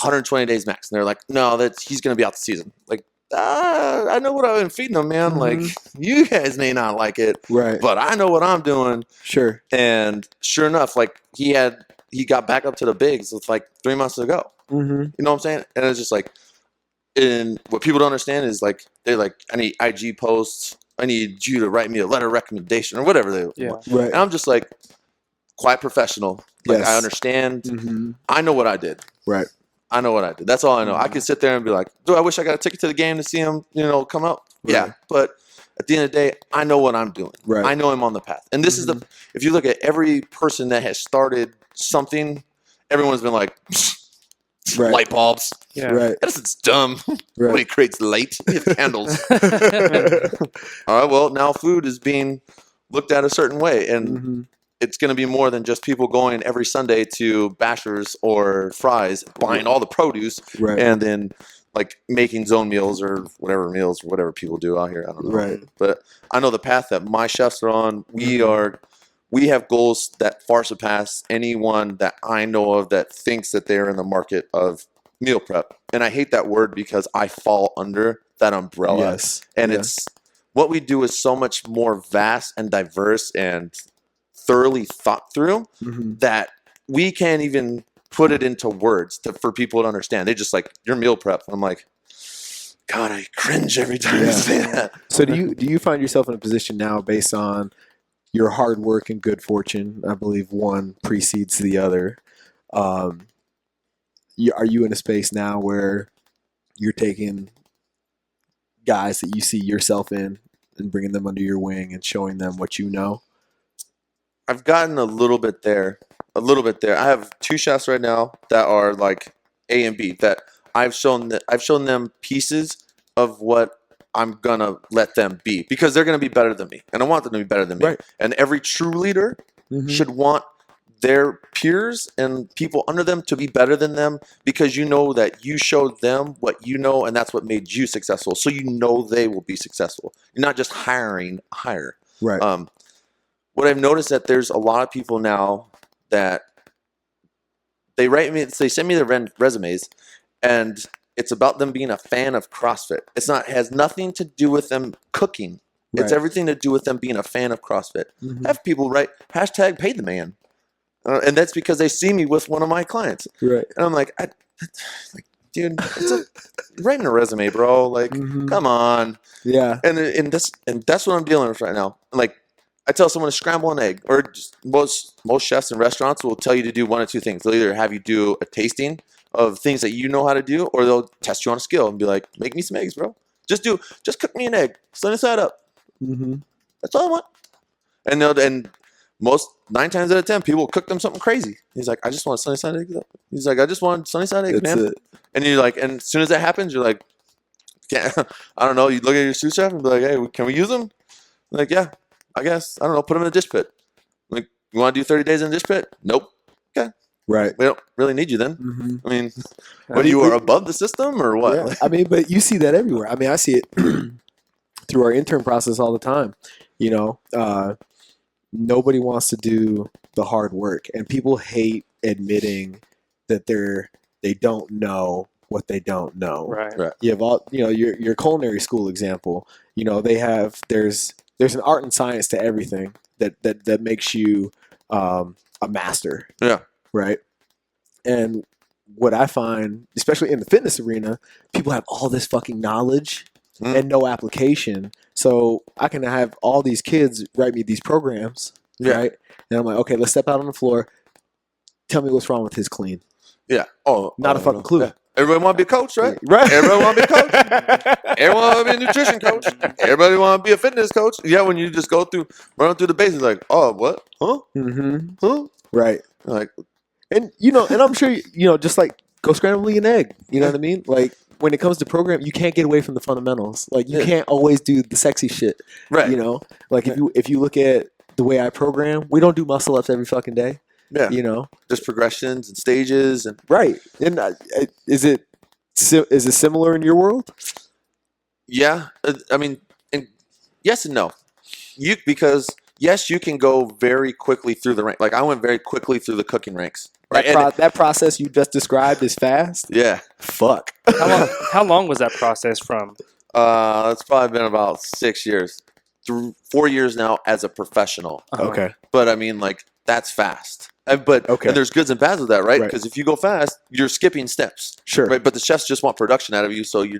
120 days max. And they're like, no, he's going to be out the season. Like, I know what I've been feeding him, man. Like, you guys may not like it, right? But I know what I'm doing. Sure. And sure enough, like he got back up to the bigs with like 3 months ago. You know what I'm saying? And it's just like, and what people don't understand is like they're like, I need IG posts. I need you to write me a letter of recommendation or whatever they want. Right. And I'm just like, quite professional. Like I understand. I know what I did. Right. I know what I did. That's all I know. I can sit there and be like, dude, I wish I got a ticket to the game to see him, come up. Right. Yeah. But at the end of the day, I know what I'm doing. Right. I know I'm on the path. And this is if you look at every person that has started something, everyone's been like, light bulbs. Yeah. Right. It's dumb. Nobody creates light. You have candles. All right. Well, now food is being looked at a certain way. And it's going to be more than just people going every Sunday to Bashers or Fry's, buying all the produce, and then like making zone meals or whatever people do out here. I don't know. Right. But I know the path that my chefs are on. We have goals that far surpass anyone that I know of that thinks that they're in the market of meal prep. And I hate that word because I fall under that umbrella. Yes. And it's what we do is so much more vast and diverse and thoroughly thought through that we can't even put it into words for people to understand. They just like, your meal prep. And I'm like, God, I cringe every time you say that. So do you find yourself in a position now based on your hard work and good fortune? I believe one precedes the other. Are you in a space now where you're taking guys that you see yourself in and bringing them under your wing and showing them what you know? I've gotten a little bit there. I have 2 chefs right now that are like A and B that I've shown them pieces of what I'm gonna let them be because they're gonna be better than me, and I want them to be better than me. Right. And every true leader should want their peers and people under them to be better than them because you know that you showed them what you know, and that's what made you successful. So you know they will be successful. You're not just hiring a hire. Right. What I've noticed that there's a lot of people now that they send me their resumes, and it's about them being a fan of CrossFit. It has nothing to do with them cooking. Right. It's everything to do with them being a fan of CrossFit. I have people write #pay the man, and that's because they see me with one of my clients. Right. And I'm like, dude, writing a resume, bro. Like, come on. Yeah. And that's what I'm dealing with right now. Like, I tell someone to scramble an egg, or just most chefs in restaurants will tell you to do one of two things. They'll either have you do a tasting of things that you know how to do, or they'll test you on a skill and be like, make me some eggs, bro. Just cook me an egg, sunny side up. That's all I want. And most 9 times out of 10, people will cook them something crazy. He's like, I just want sunny side eggs. He's like, I just want sunny side eggs, man. And you're like, and as soon as that happens, you're like, I don't know. You look at your sous chef and be like, hey, can we use them? Like, yeah, I guess. I don't know. Put them in a dish pit. Like, you want to do 30 days in a dish pit? Nope. Okay. Right. We don't really need you then. I mean, what, you are above the system or what? Yeah. I mean, but you see that everywhere. I mean, I see it through our intern process all the time. You know, nobody wants to do the hard work, and people hate admitting that they don't know what they don't know. Right. You have all, you know, your culinary school example. You know, there's an art and science to everything that makes you a master. Yeah. Right. And what I find, especially in the fitness arena, people have all this fucking knowledge and no application. So I can have all these kids write me these programs, right? And I'm like, okay, let's step out on the floor. Tell me what's wrong with his clean. Yeah. Not a fucking clue. Yeah. Everybody want to be a coach, right? Right. Everybody want to be a coach. Everyone want to be a nutrition coach. Everybody want to be a fitness coach. Yeah, when you just run through the basics, like, oh, what? Huh? Huh? Right. Like, and you know, and I'm sure you know, just like go scramble an egg. You know what I mean? Like when it comes to program, you can't get away from the fundamentals. Like you can't always do the sexy shit. Right. You know, like if you look at the way I program, we don't do muscle ups every fucking day. Yeah. You know, just progressions and stages and right. And is it similar in your world? Yeah, I mean, and yes and no. Because yes, you can go very quickly through the rank. Like I went very quickly through the cooking ranks. Right. That process you just described is fast. Yeah. Fuck. How long was that process from? It's probably been about 6 years, 4 years now as a professional. Okay. But I mean, like that's fast. And there's goods and bads with that, right? Because if you go fast, you're skipping steps. Sure. Right. But the chefs just want production out of you, so you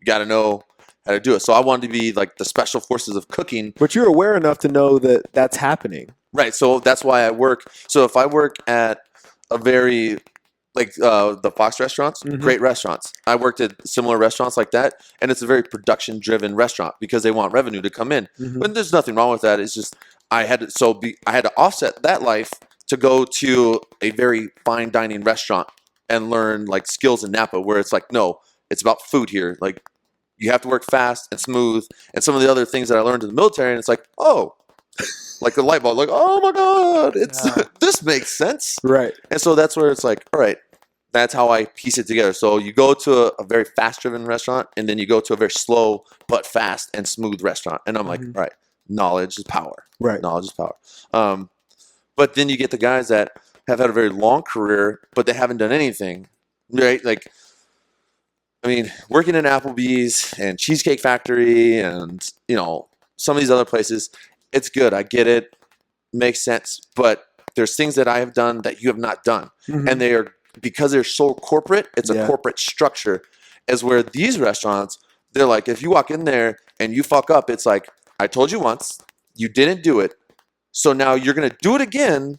got to know how to do it. So I wanted to be like the special forces of cooking. But you're aware enough to know that that's happening. Right. So that's why I work. So if I work at a very like the Fox restaurants, great restaurants. I worked at similar restaurants like that, and it's a very production-driven restaurant because they want revenue to come in. But there's nothing wrong with that. It's just I had to offset that life to go to a very fine dining restaurant and learn like skills in Napa, where it's like, no, it's about food here. Like you have to work fast and smooth, and some of the other things that I learned in the military, and it's like, oh. Like the light bulb, like, oh my God, this makes sense. Right. And so that's where it's like, all right, that's how I piece it together. So you go to a very fast-driven restaurant, and then you go to a very slow but fast and smooth restaurant. And I'm like, all right, knowledge is power. Right. Knowledge is power. But then you get the guys that have had a very long career, but they haven't done anything, right? Like, I mean, working in Applebee's and Cheesecake Factory and, you know, some of these other places, it's good. I get it. Makes sense. But there's things that I have done that you have not done. And they are, because they're so corporate, it's a corporate structure. As where these restaurants, they're like, if you walk in there and you fuck up, it's like, I told you once, you didn't do it. So now you're going to do it again.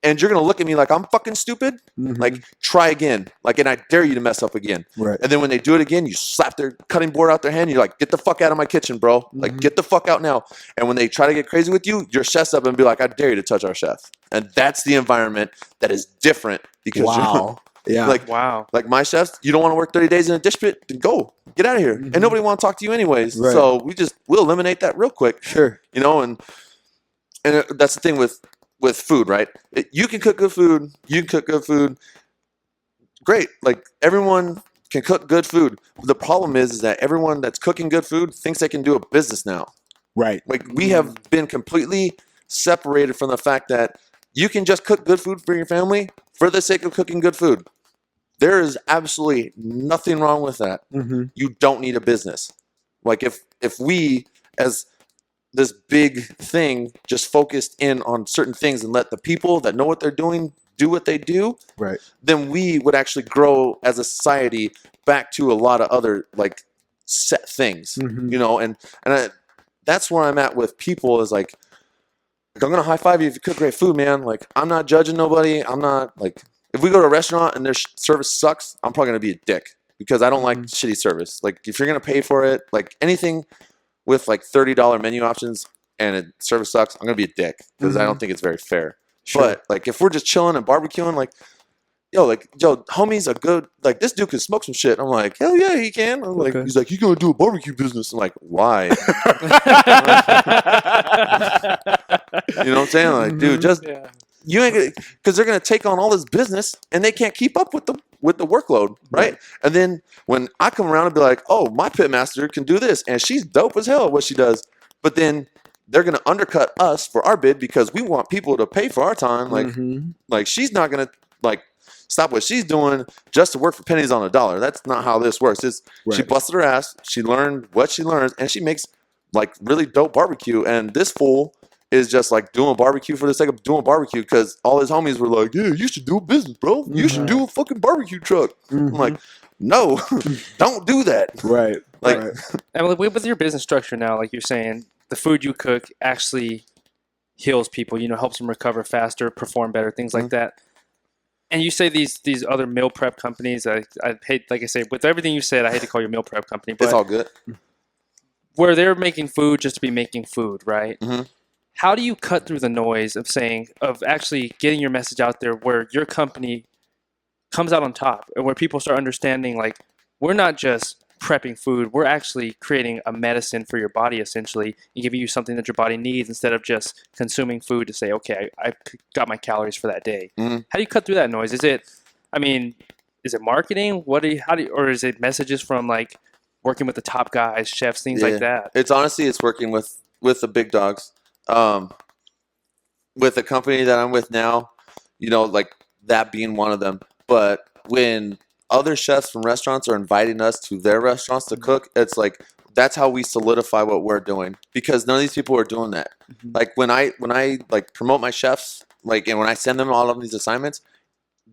And you're going to look at me like I'm fucking stupid. Like, try again. Like, and I dare you to mess up again. Right. And then when they do it again, you slap their cutting board out their hand. You're like, get the fuck out of my kitchen, bro. Like, get the fuck out now. And when they try to get crazy with you, your chef's up and be like, I dare you to touch our chef. And that's the environment that is different. Because like my chefs, you don't want to work 30 days in a dish pit, then go. Get out of here. And nobody want to talk to you anyways. Right. So we'll eliminate that real quick. Sure. You know, and that's the thing with food, right? You can cook good food. You can cook good food. Great. Like everyone can cook good food. The problem is that everyone that's cooking good food thinks they can do a business now. Right. Like we have been completely separated from the fact that you can just cook good food for your family for the sake of cooking good food. There is absolutely nothing wrong with that. You don't need a business. Like if we as this big thing just focused in on certain things and let the people that know what they're doing do what they do, Right. then we would actually grow as a society back to a lot of other like set things, you know, and that's where I'm at with people is like I'm gonna high five you if you cook great food, man. Like I'm not judging nobody. I'm not like if we go to a restaurant and their service sucks, I'm probably gonna be a dick because I don't like shitty service. Like if you're gonna pay for it, like anything with like $30 menu options and it service sucks, I'm gonna be a dick because I don't think it's very fair. Sure. But like if we're just chilling and barbecuing, like yo, homie's a good like this dude can smoke some shit. I'm like, hell yeah, he can. I'm like, he's like, he's gonna do a barbecue business. I'm like, why? You know what I'm saying? Like, dude, just you ain't gonna because they're gonna take on all this business and they can't keep up with the workload, right? And then when I come around and be like, oh, my pitmaster can do this, and she's dope as hell at what she does, but then they're gonna undercut us for our bid because we want people to pay for our time. Like, like she's not gonna like stop what she's doing just to work for pennies on a dollar. That's not how this works. It's she busted her ass, she learned what she learns, and she makes like really dope barbecue. And this fool is just like doing barbecue for the sake of doing barbecue because all his homies were like, yeah, you should do a business, bro. You should do a fucking barbecue truck. I'm like, no, don't do that. Right. Like, and with your business structure now, like you're saying, the food you cook actually heals people, you know, helps them recover faster, perform better, things like that. And you say these other meal prep companies, I hate, like I say, with everything you said, I hate to call you a meal prep company, but it's all good. Where they're making food just to be making food, right? How do you cut through the noise of actually getting your message out there where your company comes out on top and where people start understanding, like, we're not just prepping food, we're actually creating a medicine for your body, essentially, and giving you something that your body needs instead of just consuming food to say, okay, I got my calories for that day. How do you cut through that noise? Is it marketing? Or is it messages from like working with the top guys, chefs, things like that? It's honestly, it's working with the big dogs. With the company that I'm with now, you know, like that being one of them. But when other chefs from restaurants are inviting us to their restaurants to cook, it's like that's how we solidify what we're doing because none of these people are doing that. Like when I like promote my chefs, like, and when I send them all of these assignments,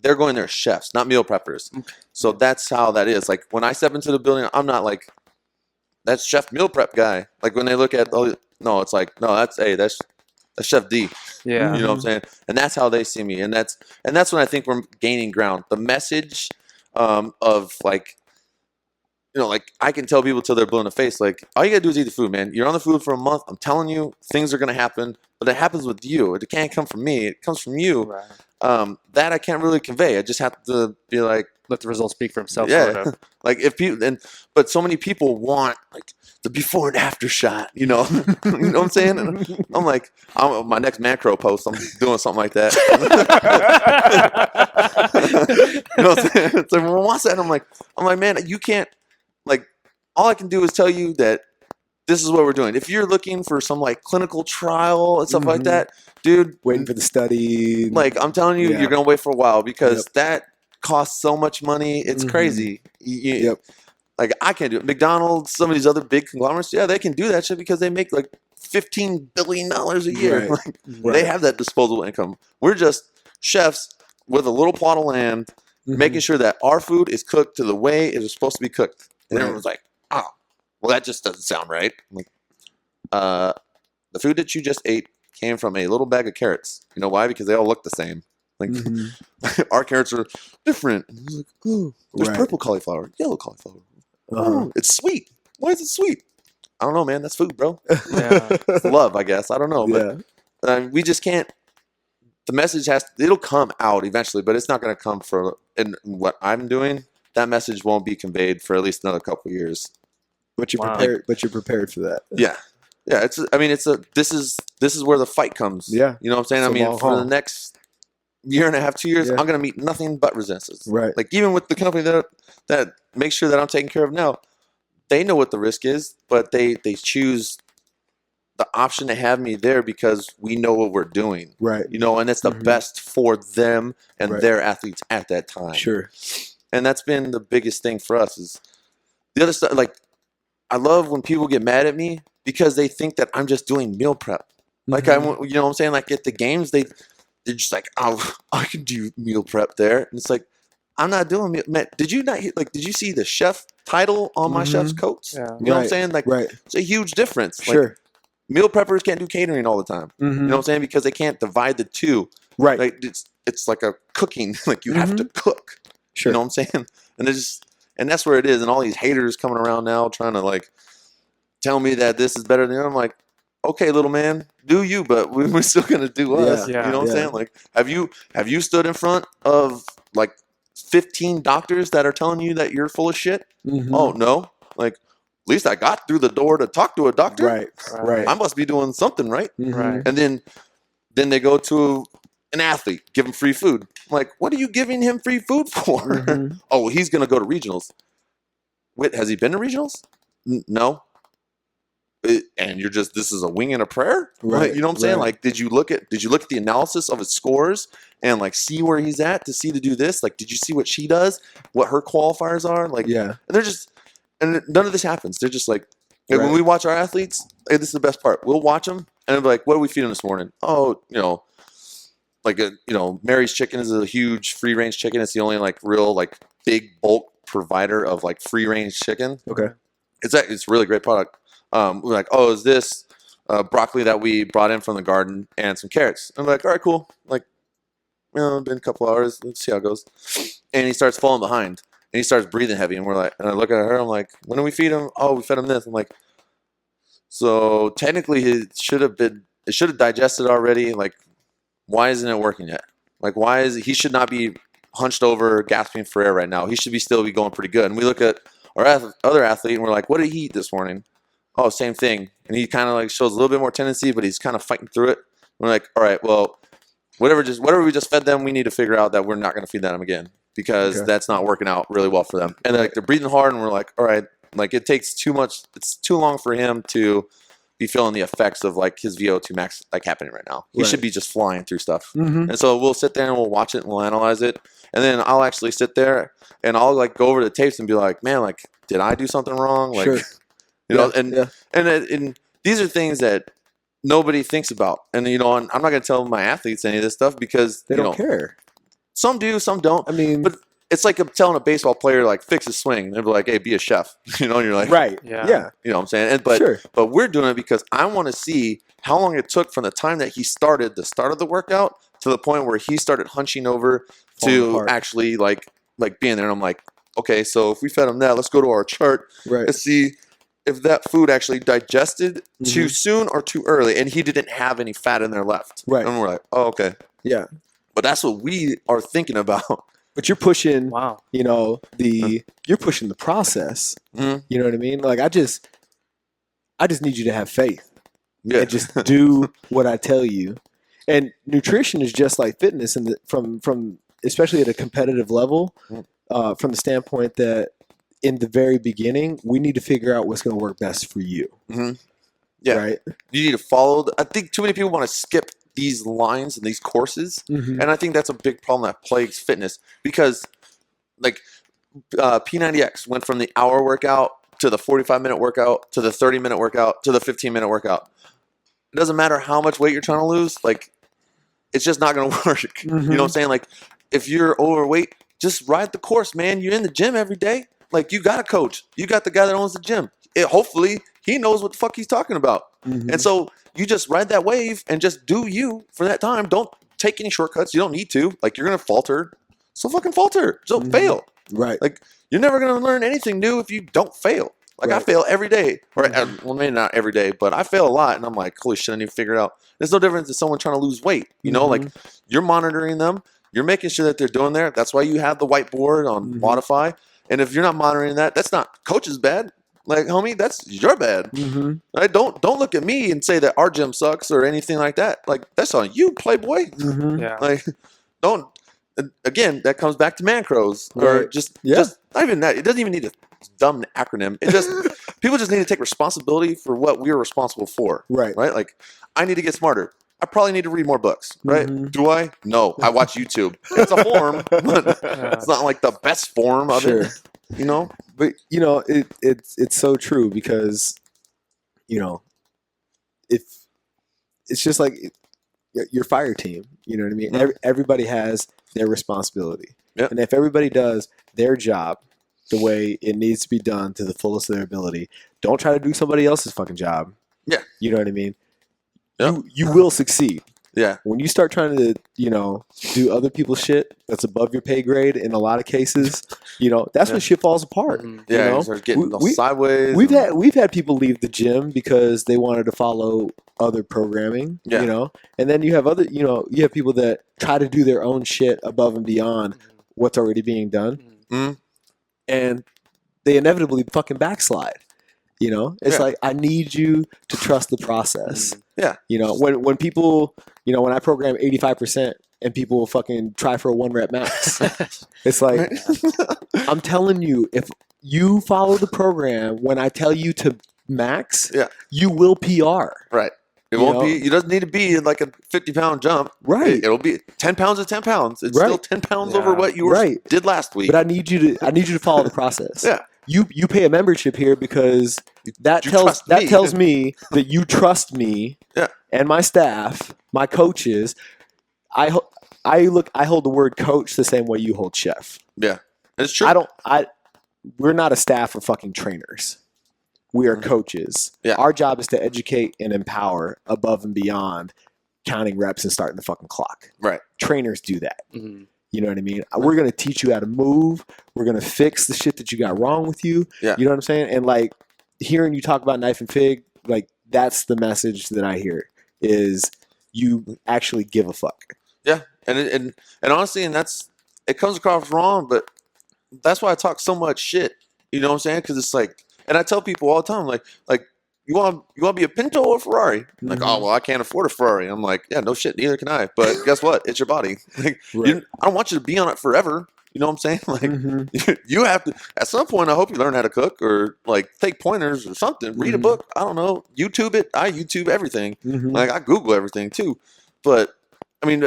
they're going there chefs, not meal preppers. So that's how that is. Like when I step into the building, I'm not like that's chef meal prep guy. Like when they look at no, it's like no, that's Chef D. Yeah. You know what I'm saying? And that's how they see me. And that's when I think we're gaining ground. The message of like, you know, like I can tell people till they're blue in the face, like all you gotta do is eat the food, man. You're on the food for a month. I'm telling you, things are gonna happen, but it happens with you. It can't come from me. It comes from you. Right. That I can't really convey. I just have to be like, let the results speak for himself. Yeah. Sort of. Like if people but so many people want like the before and after shot, you know. You know what I'm saying? And I'm like, my next macro post, I'm doing something like that. You know what I'm saying? It's like when I watch that, I'm like, man, you can't like all I can do is tell you that this is what we're doing. If you're looking for some like clinical trial and stuff like that, dude, waiting for the study. Like I'm telling you, you're gonna wait for a while because that costs so much money. It's crazy. Like I can't do it. McDonald's, some of these other big conglomerates, they can do that shit because they make like $15 billion a year. Like, they have that disposable income. We're just chefs with a little plot of land, making sure that our food is cooked to the way it is supposed to be cooked. And everyone's like, oh, well, that just doesn't sound right. I'm like, the food that you just ate came from a little bag of carrots. You know why? Because they all look the same. Like our carrots are different. And he's like, oh, there's purple cauliflower, yellow cauliflower. Oh, it's sweet. Why is it sweet? I don't know, man. That's food, bro. It's love, I guess. I don't know, but we just can't. The message it'll come out eventually, but it's not going to come in what I'm doing. That message won't be conveyed for at least another couple of years. But you're prepared. But you're prepared for that. Yeah. This is where the fight comes. Yeah. You know what I'm saying? For the next year and a half, 2 years, I'm going to meet nothing but resistance. Right. Like even with the company that makes sure that I'm taking care of now, they know what the risk is, but they choose the option to have me there because we know what we're doing. Right. You know, and it's the best for them and their athletes at that time. Sure. And that's been the biggest thing for us is the other stuff. Like I love when people get mad at me because they think that I'm just doing meal prep. Like you know what I'm saying? Like at the games, they're just like, oh, I can do meal prep there. And it's like, I'm not doing meal. Man, did you you see the chef title on my chef's coats? Yeah. You know what I'm saying? Like, it's a huge difference. Sure. Like, meal preppers can't do catering all the time. You know what I'm saying? Because they can't divide the two. Right. Like it's like a cooking. Like you have to cook. Sure. You know what I'm saying? And that's where it is. And all these haters coming around now trying to like tell me that this is better than you. I'm like, okay, little man, do you, but we're still gonna do us. Yeah. You know what I'm saying? Like, have you stood in front of like 15 doctors that are telling you that you're full of shit? Oh no. Like, at least I got through the door to talk to a doctor. Right. I must be doing something right. Right. And then they go to an athlete, give him free food. I'm like, what are you giving him free food for? Oh, well, he's gonna go to regionals. Wait, has he been to regionals? No. And you're just, this is a wing and a prayer? Right. Like, you know what I'm saying? Like, did you look at the analysis of his scores and like see where he's at to do this? Like, did you see what she does? What her qualifiers are? Like, and they're just, and none of this happens. They're just like when we watch our athletes, this is the best part. We'll watch them and they'll be like, what are we feeding this morning? Oh, like Mary's Chicken is a huge free range chicken. It's the only like real like big bulk provider of like free range chicken. Okay. It's a really great product. We're like, oh, is this broccoli that we brought in from the garden and some carrots? I'm like, all right, cool. Like, been a couple hours. Let's see how it goes. And he starts falling behind. And he starts breathing heavy. And we're like, and I look at her. I'm like, when do we feed him? Oh, we fed him this. I'm like, so technically it should have digested already. Like, why isn't it working yet? Like, he should not be hunched over, gasping for air right now. He should still be going pretty good. And we look at our other athlete and we're like, what did he eat this morning? Oh, same thing. And he kind of like shows a little bit more tendency, but he's kind of fighting through it. We're like, all right, well, whatever we just fed them, we need to figure out that we're not going to feed them again because that's not working out really well for them. And they're breathing hard, and we're like, all right, like it takes too much. It's too long for him to be feeling the effects of like his VO2 max like happening right now. He should be just flying through stuff. And so we'll sit there and we'll watch it and we'll analyze it. And then I'll actually sit there and I'll like go over the tapes and be like, man, like, did I do something wrong? Like, and these are things that nobody thinks about. And, and I'm not going to tell my athletes any of this stuff because they don't care. Some do, some don't. I mean, but it's like telling a baseball player, like, fix his swing. They'll be like, hey, be a chef. And you're like, right. Yeah. You know what I'm saying? But we're doing it because I want to see how long it took from the time that he started the start of the workout to the point where he started hunching over to actually like being there. And I'm like, okay, so if we fed him that, let's go to our chart and see if that food actually digested too soon or too early, and he didn't have any fat in there left. Right. And we're like, oh, okay. Yeah. But that's what we are thinking about. But you're pushing, you're pushing the process. You know what I mean? Like, I just need you to have faith. Yeah. And just do what I tell you. And nutrition is just like fitness, and from especially at a competitive level, from the standpoint that in the very beginning, we need to figure out what's going to work best for you. Yeah. Right. You need to follow. I think too many people want to skip these lines and these courses. And I think that's a big problem that plagues fitness because like P90X went from the hour workout to the 45-minute workout to the 30-minute workout to the 15-minute workout. It doesn't matter how much weight you're trying to lose. Like, it's just not going to work. You know what I'm saying? Like, if you're overweight, just ride the course, man. You're in the gym every day. Like, you got a coach. You got the guy that owns the gym. Hopefully, he knows what the fuck he's talking about. And so you just ride that wave and just do you for that time. Don't take any shortcuts. You don't need to. Like, you're going to falter. So fucking falter. So fail. Right. Like, you're never going to learn anything new if you don't fail. Like, I fail every day. Or, well, maybe not every day, but I fail a lot. And I'm like, holy shit, I need to figure it out. There's no difference than someone trying to lose weight. You know, like, you're monitoring them. You're making sure that they're doing there. That's why you have the whiteboard on Modify. And if you're not monitoring that, that's not coach's bad. Like, homie, that's your bad. Right? Don't look at me and say that our gym sucks or anything like that. Like, that's on you, playboy. Yeah. Like, don't. Again, that comes back to Mancros or just not even that. It doesn't even need a dumb acronym. It just people just need to take responsibility for what we're responsible for. Right. Like, I need to get smarter. I probably need to read more books, right? Do I? No. I watch YouTube. It's a form, but it's not like the best form of it. you know. But it's so true because if it's just like your fire team, you know what I mean. Mhm. Everybody has their responsibility, Yep. and if everybody does their job the way it needs to be done to the fullest of their ability, don't try to do somebody else's fucking job. Yeah. You know what I mean. Yep. You will succeed. Yeah. When you start trying to, do other people's shit that's above your pay grade in a lot of cases, that's when shit falls apart. Mhm. Yeah, you start getting sideways. We've had people leave the gym because they wanted to follow other programming, Yeah. and then you have you have people that try to do their own shit above and beyond what's already being done, Mhm. and they inevitably fucking backslide. It's Yeah. like, I need you to trust the process. Yeah. When people, when I program 85% and people will fucking try for a 1 rep max, it's like, I'm telling you, if you follow the program, when I tell you to max, you will PR. Right. It won't be. It doesn't need to be like a 50-pound jump. Right. It'll be 10 pounds is 10 pounds. It's Right. still 10 pounds over what you did last week. But I need you to follow the process. Yeah. You pay a membership here because that You tells me that you trust me and my staff, my coaches. I hold the word coach the same way you hold chef. Yeah. It's true. We're not a staff of fucking trainers. We are coaches. Yeah. Our job is to educate and empower above and beyond counting reps and starting the fucking clock. Right. Trainers do that. Mhm. You know what I mean? We're going to teach you how to move. We're going to fix the shit that you got wrong with you. Yeah. You know what I'm saying? And like, hearing you talk about knife and fig, like, that's the message that I hear, is you actually give a fuck. Yeah. And honestly, it comes across wrong, but that's why I talk so much shit. You know what I'm saying? Because it's like, and I tell people all the time, like you want to be a Pinto or a Ferrari? Like, oh well, I can't afford a Ferrari. I'm like, yeah, no shit, neither can I. But guess what? It's your body. Like, Right. I don't want you to be on it forever. You know what I'm saying? Like, you have to. At some point, I hope you learn how to cook or like take pointers or something. Read a book. I don't know. YouTube it. I YouTube everything. Like, I Google everything too. But I mean,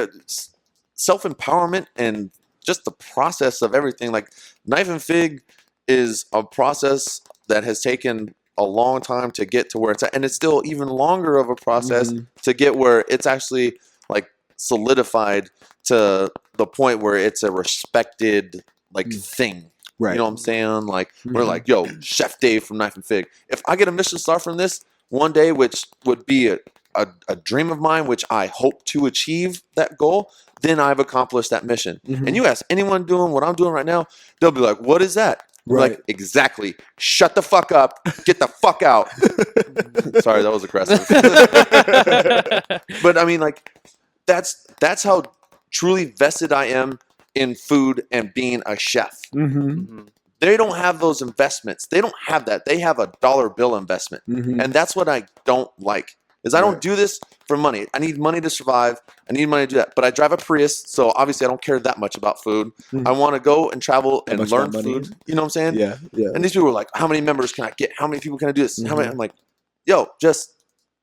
self-empowerment and just the process of everything. Like, knife and fig is a process that has taken a long time to get to where it's at, and it's still even longer of a process to get where it's actually like solidified to the point where it's a respected like thing. Right. You know what I'm saying? Like, we're like, yo, Chef Dave from Knife and Fig. If I get a Michelin star from this one day, which would be a dream of mine, which I hope to achieve that goal, then I've accomplished that mission. And you ask anyone doing what I'm doing right now, they'll be like, what is that? Right. Like, exactly. Shut the fuck up. Get the fuck out. Sorry, that was aggressive. But I mean, like, that's how truly vested I am in food and being a chef. They don't have those investments. They don't have that. They have a dollar bill investment. And that's what I don't like. Is I don't do this for money. I need money to survive. I need money to do that. But I drive a Prius, so obviously I don't care that much about food. I want to go and travel and learn food. You know what I'm saying? Yeah, yeah. And these people are like, how many members can I get? How many people can I do this? How many? I'm like, yo, just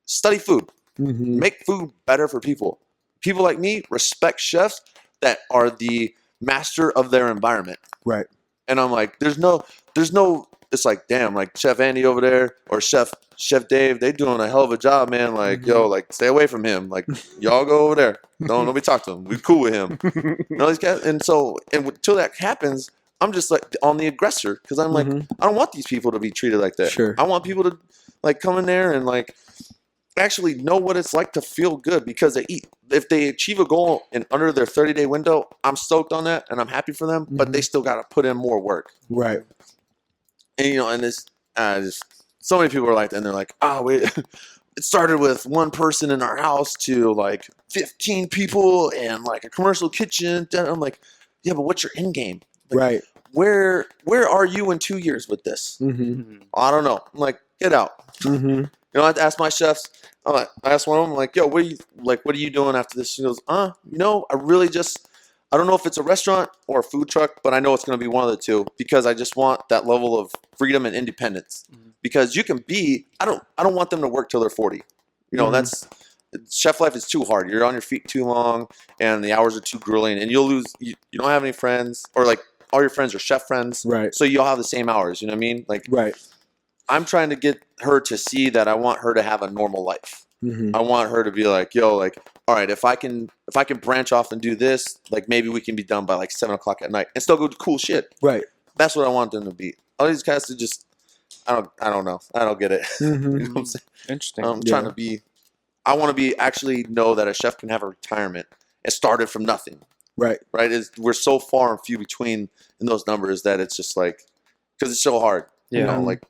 study food. Make food better for people. People like me respect chefs that are the master of their environment. Right. And I'm like, there's no, it's like, damn, like Chef Andy over there or Chef Dave, they doing a hell of a job, man. Like, yo, like, stay away from him. Like, y'all go over there. Nobody talk to him. We cool with him. You know, these guys, and until that happens, I'm just like on the aggressor, because I'm like, I don't want these people to be treated like that. Sure. I want people to like come in there and like actually know what it's like to feel good because they eat. If they achieve a goal in under their 30-day window, I'm stoked on that and I'm happy for them, but they still got to put in more work. Right. And, you know, and this, just so many people are like that, and they're like, oh, wait, it started with one person in our house to like 15 people and like a commercial kitchen. And I'm like, yeah, but what's your end game? Like, Right. Where are you in 2 years with this? I don't know. I'm like, get out. You know, I asked my chefs. I asked one of them, like, yo, what are you doing after this? She goes, you know, I don't know if it's a restaurant or a food truck, but I know it's going to be one of the two because I just want that level of freedom and independence. Because you can be, I don't want them to work till they're 40. You know, that's, chef life is too hard. You're on your feet too long and the hours are too grueling and you'll lose, you don't have any friends, or like, all your friends are chef friends. Right. So you all have the same hours. You know what I mean? Like, Right. I'm trying to get her to see that I want her to have a normal life. Mm-hmm. I want her to be like, yo, like, all right, if I can branch off and do this, like maybe we can be done by like 7 o'clock at night and still go do cool shit. Right. That's what I want them to be. All these guys to just, I don't know. I don't get it. Mm-hmm. You know what I'm saying? Interesting. I'm trying to be, I want to be actually know that a chef can have a retirement and started from nothing. Right. Right. We're so far and few between in those numbers that it's just like, because it's so hard. Yeah. You know, like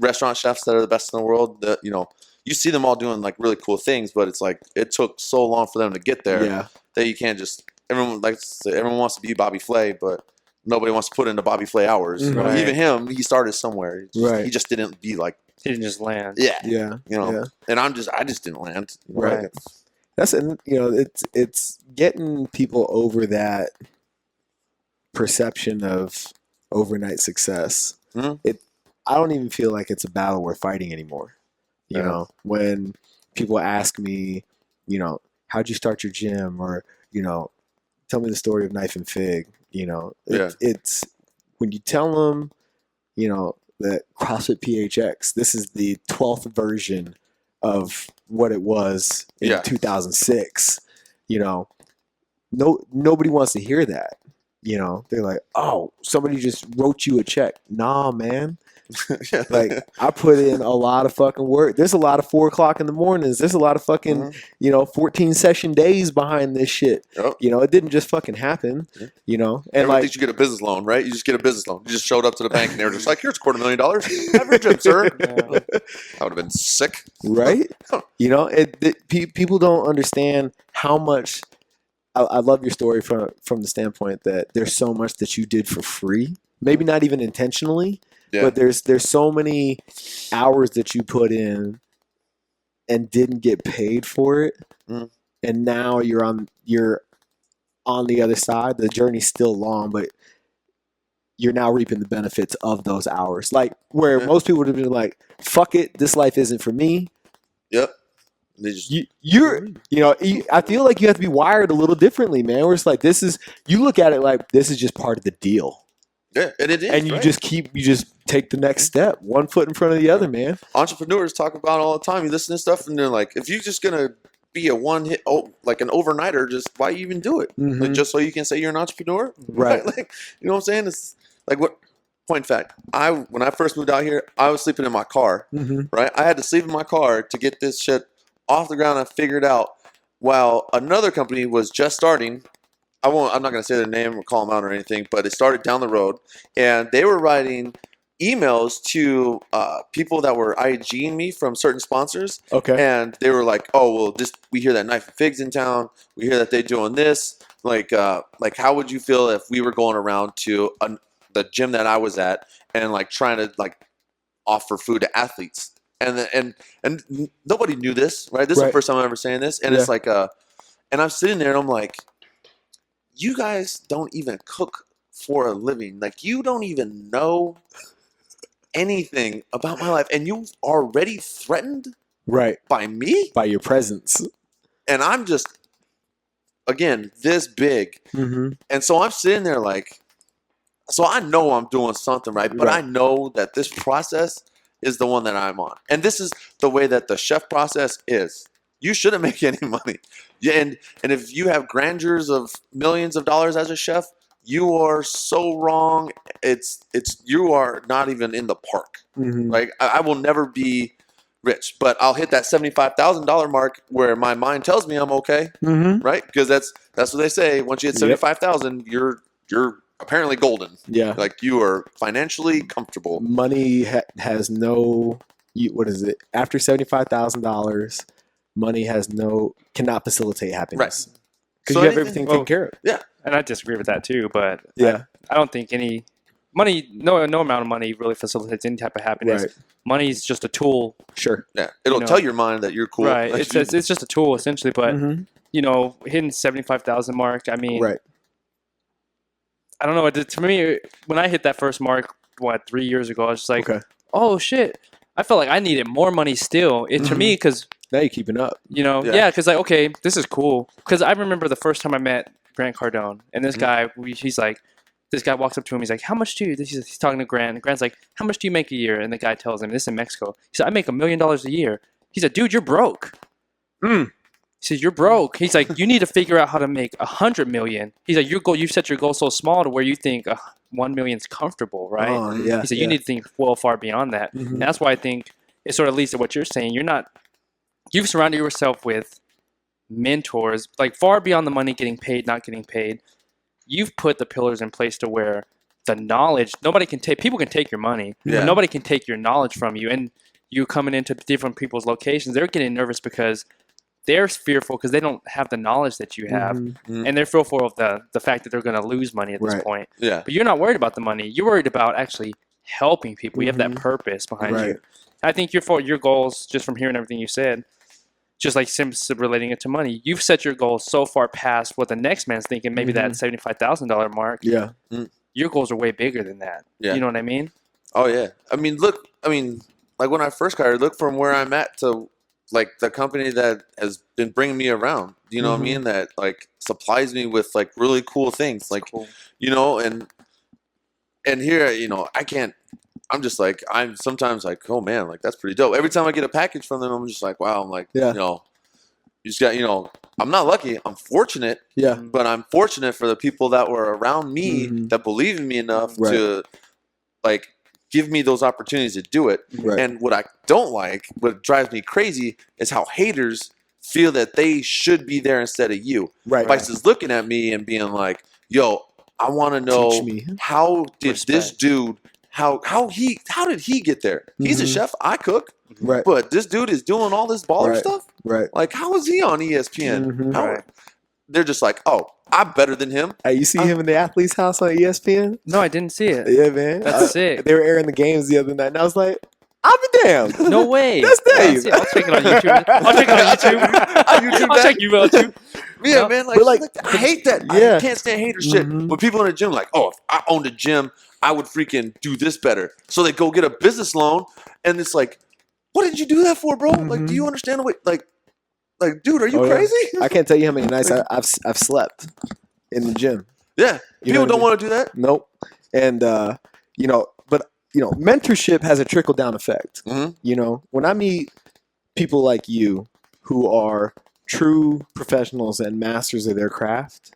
restaurant chefs that are the best in the world, that, you know, you see them all doing like really cool things, but it's like it took so long for them to get there that you can't just everyone wants to be Bobby Flay, but nobody wants to put in the Bobby Flay hours. Right. Even him, he started somewhere. He just didn't be like He didn't just land. yeah. Yeah. You know. Yeah. And I just didn't land. Right. That's it's getting people over that perception of overnight success. Mm-hmm. I don't even feel like it's a battle we're fighting anymore. You know, when people ask me, you know, how'd you start your gym, or, you know, tell me the story of Knife and Fig, you know, it's when you tell them, you know, that CrossFit PHX, this is the 12th version of what it was in 2006, you know, nobody wants to hear that. You know, they're like, oh, somebody just wrote you a check. Nah, man. Like, I put in a lot of fucking work. There's a lot of 4 o'clock in the mornings. There's a lot of fucking, you know, 14 session days behind this shit. Yep. You know, it didn't just fucking happen, you know? And everyone thinks you get a business loan, right? You just get a business loan. You just showed up to the bank and they were just like, here's $250,000. Have your gym, sir. That would have been sick. Right? You know, people don't understand how much. I love your story from the standpoint that there's so much that you did for free. Maybe not even intentionally. Yeah. But there's so many hours that you put in and didn't get paid for it, and now you're on the other side. The journey's still long, but you're now reaping the benefits of those hours. Like where most people would have been like, "Fuck it, this life isn't for me." Yep. I feel like you have to be wired a little differently, man. Where it's like you look at it like this is just part of the deal. Yeah, and it is. And you just take the next step, one foot in front of the other, man. Entrepreneurs talk about it all the time. You listen to stuff, and they're like, if you're just gonna be a one hit, like an overnighter, just why you even do it? Mm-hmm. Like, just so you can say you're an entrepreneur, right? Like, you know what I'm saying? It's like what. Point fact: when I first moved out here, I was sleeping in my car. Right, I had to sleep in my car to get this shit off the ground. I figured out while another company was just starting. I'm not going to say their name or call them out or anything, but it started down the road, and they were writing emails to people that were IGing me from certain sponsors. Okay. And they were like, "Oh, well, we hear that Knife and Fig's in town. We hear that they're doing this. Like, how would you feel if we were going around to the gym that I was at and like trying to like offer food to athletes?" And nobody knew this, right? This is the first time I'm ever saying this, and it's like, and I'm sitting there and I'm like, you guys don't even cook for a living. Like, you don't even know anything about my life, and you've already threatened by me? By your presence. And I'm just, again, this big. And so I'm sitting there like, so I know I'm doing something right, but I know that this process is the one that I'm on. And this is the way that the chef process is. You shouldn't make any money. Yeah, and if you have grandeurs of millions of dollars as a chef, you are so wrong. You are not even in the park. Like, I will never be rich, but I'll hit that $75,000 mark where my mind tells me I'm okay, right? Because that's what they say. Once you hit 75,000, you're apparently golden. Yeah, like you are financially comfortable. Money has no. What is it? After $75,000. Money cannot facilitate happiness. Right. Because you have everything taken care of. Yeah. And I disagree with that too, but yeah. I don't think any money, no amount of money really facilitates any type of happiness. Right. Money is just a tool. Sure. Yeah. It'll tell your mind that you're cool. Right. It's just a tool essentially, but hitting 75,000 mark, I mean, I don't know. To me, when I hit that first mark, 3 years ago, I was just like, oh shit. I felt like I needed more money still. To me, because now you're keeping up. Because like, okay, this is cool. Because I remember the first time I met Grant Cardone, and this guy, he's like, this guy walks up to him. He's like, how much do you, he's talking to Grant. And Grant's like, how much do you make a year? And the guy tells him, this is in Mexico. He said, I make $1 million a year. He said, dude, you're broke. He says, you're broke. He's like, you need to figure out how to make 100 million. He's like, you set your goal so small to where you think 1 million is comfortable, right? Oh, yeah, he said, you need to think well far beyond that. And that's why I think it sort of leads to what you're saying. You've surrounded yourself with mentors, like far beyond the money, getting paid, not getting paid. You've put the pillars in place to where the knowledge, people can take your money, but nobody can take your knowledge from you. And you coming into different people's locations, they're getting nervous because they're fearful because they don't have the knowledge that you have. And they're fearful of the fact that they're going to lose money at this point. Yeah. But you're not worried about the money. You're worried about actually helping people. You have that purpose behind you. I think your goals, just from hearing everything you said, just like relating it to money, you've set your goals so far past what the next man's thinking, maybe that $75,000 mark. Yeah. Your goals are way bigger than that. Yeah. You know what I mean? Oh, yeah. I mean, like when I first got here, look from where I'm at to like the company that has been bringing me around, you know what I mean? That like supplies me with like really cool things. Like, you know, and here, you know, I'm just like, I'm sometimes like, oh man, like that's pretty dope. Every time I get a package from them, I'm just like, wow, I'm like, you know, you just got, you know, I'm not lucky, I'm fortunate. Yeah. But I'm fortunate for the people that were around me that believe in me enough to like give me those opportunities to do it. And what I don't like, what drives me crazy is how haters feel that they should be there instead of you. Vice's looking at me and being like, yo, I want to know how did this dude how did he get there? He's a chef. I cook. But this dude is doing all this baller stuff. Like, how is he on ESPN? They're just like, oh, I'm better than him. Hey, you see him in the athlete's house on ESPN? No, I didn't see it. Yeah, man. That's sick. They were airing the games the other night, and I was like, I'll be damned. No way. That's Dave. I'll check it on YouTube. I'll check you out too. Yeah, man. Like, I hate that. I can't stand hater shit. But people in the gym like, oh, if I owned a gym, I would freaking do this better. So they go get a business loan, and it's like, what did you do that for, bro? Like, do you understand the way? Like, dude, are you crazy? I can't tell you how many nights I've slept in the gym. Yeah, people don't want to do that. Nope. And you know, but you know, mentorship has a trickle down effect. You know, when I meet people like you who are true professionals and masters of their craft,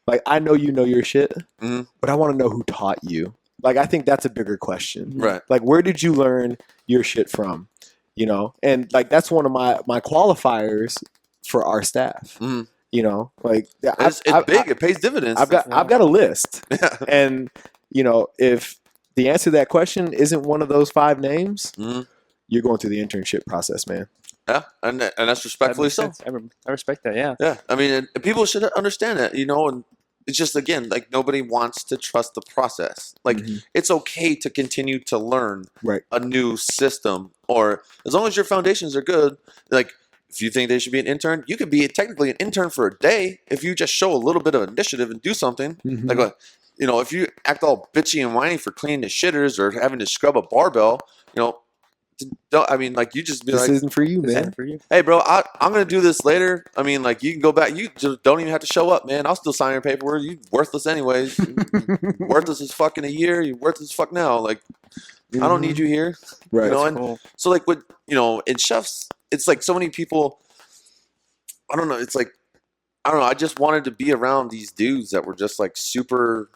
like I know you know your shit, but I want to know who taught you. Like, I think that's a bigger question. Right. Like, where did you learn your shit from? You know, and like that's one of my qualifiers for our staff. You know, like it's big. It pays dividends. I've got a list, and you know, if the answer to that question isn't one of those 5 names, you're going through the internship process, man. Yeah, and that's respectfully so. I respect that. Yeah. Yeah, I mean, and people should understand that, you know, and it's just, again, like nobody wants to trust the process. Like it's okay to continue to learn a new system, or as long as your foundations are good. Like if you think they should be an intern, you could be technically an intern for a day if you just show a little bit of initiative and do something. Like, you know, if you act all bitchy and whiny for cleaning the shitters or having to scrub a barbell, you know, I mean, like, you just be this like, this isn't for you, man. For you. Hey, bro, I'm going to do this later. I mean, like, you can go back. You just don't even have to show up, man. I'll still sign your paperwork. You worthless anyways. Worthless as fuck in a year. You worthless as fuck now. Like, I don't need you here. Right. You know? And cool. So, like, with, you know, in chefs, it's like so many people, I don't know. It's like, I don't know. I just wanted to be around these dudes that were just, like, super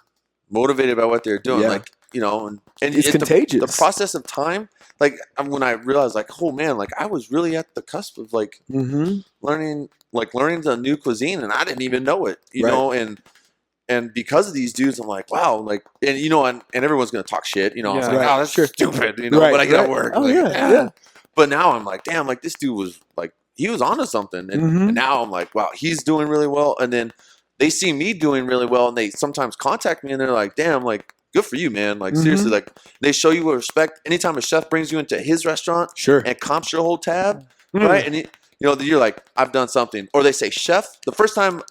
motivated by what they're doing. Like, you know, and it's contagious. The process of time, like when I realized, like, oh man, like I was really at the cusp of like learning the new cuisine, and I didn't even know it, you know, and because of these dudes, I'm like, wow, like, and you know, and everyone's gonna talk shit, you know, I was like, oh, that's stupid, you know, but I get to work, like, but now I'm like, damn, like this dude was like, he was onto something, and now I'm like, wow, he's doing really well, and then they see me doing really well, and they sometimes contact me, and they're like, damn, like, good for you, man. Like, seriously, like, they show you respect. Anytime a chef brings you into his restaurant and comps your whole tab, right? And, you know, you're like, I've done something. Or they say, chef. The first time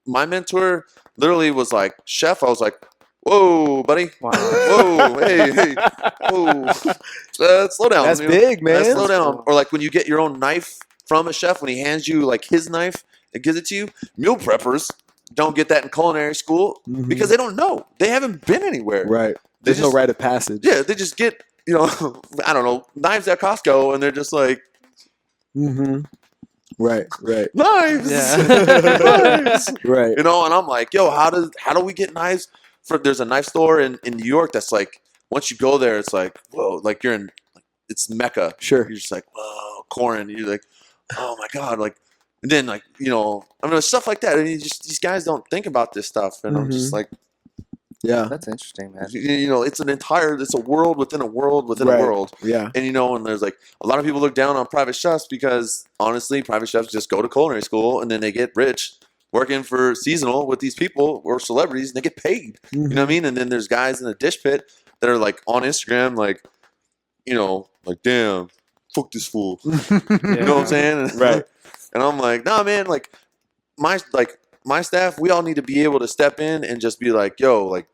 my mentor literally was like, chef, I was like, whoa, buddy. Wow. Whoa, hey. Whoa. Slow down. That's big, man. Slow down. Cool. Or, like, when you get your own knife from a chef, when he hands you, like, his knife and gives it to you, meal preppers don't get that in culinary school because they don't know. They haven't been anywhere. Right. There's no rite of passage. Yeah, they just get, I don't know, knives at Costco, and they're just like, Right. knives, knives. Right. And I'm like, yo, how do we get knives? There's a knife store in New York that's like, once you go there, it's like, whoa, like you're in, it's Mecca. Sure. You're just like, whoa, corn. You're like, oh my God, like. And then, like, stuff like that. And these guys don't think about this stuff. And I'm just like, yeah. That's interesting, man. It's a world within a world within a world. Yeah. And, and there's like a lot of people look down on private chefs because, honestly, private chefs just go to culinary school and then they get rich working for seasonal with these people or celebrities and they get paid. You know what I mean? And then there's guys in the dish pit that are like on Instagram, like, like, damn, fuck this fool. You know what I'm saying? Right. And I'm like, nah, man, like my staff, we all need to be able to step in and just be like, yo, like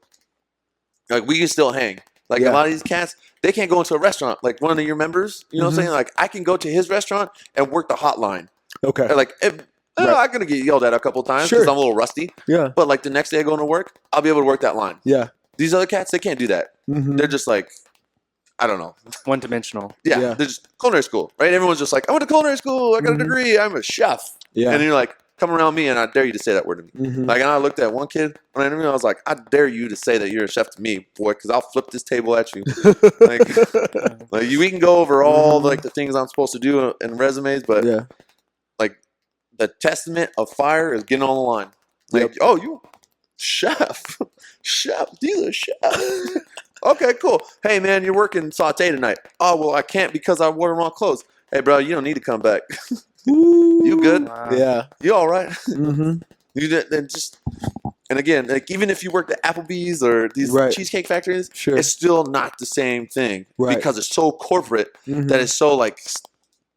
we can still hang. Like a lot of these cats, they can't go into a restaurant. Like one of your members, you know what I'm saying? Like I can go to his restaurant and work the hotline. Okay. Or, like I'm gonna get yelled at a couple of times because I'm a little rusty. Yeah. But like the next day I go into work, I'll be able to work that line. Yeah. These other cats, they can't do that. They're just like, I don't know. One-dimensional. Yeah. They're just culinary school, right? Everyone's just like, I went to culinary school. I got a degree. I'm a chef. Yeah. And you're like, come around me and I dare you to say that word to me. Like, and I looked at one kid on an interview. I was like, I dare you to say that you're a chef to me, boy, because I'll flip this table at you. We can go over all like the things I'm supposed to do in resumes, but like the testament of fire is getting on the line. Like, oh, you chef, these are chefs. Okay, cool. Hey, man, you're working saute tonight. Oh, well, I can't because I wore the wrong clothes. Hey, bro, you don't need to come back. You good? Wow. Yeah. You all right? And again, like even if you worked at Applebee's or these cheesecake factories, it's still not the same thing because it's so corporate that it's so like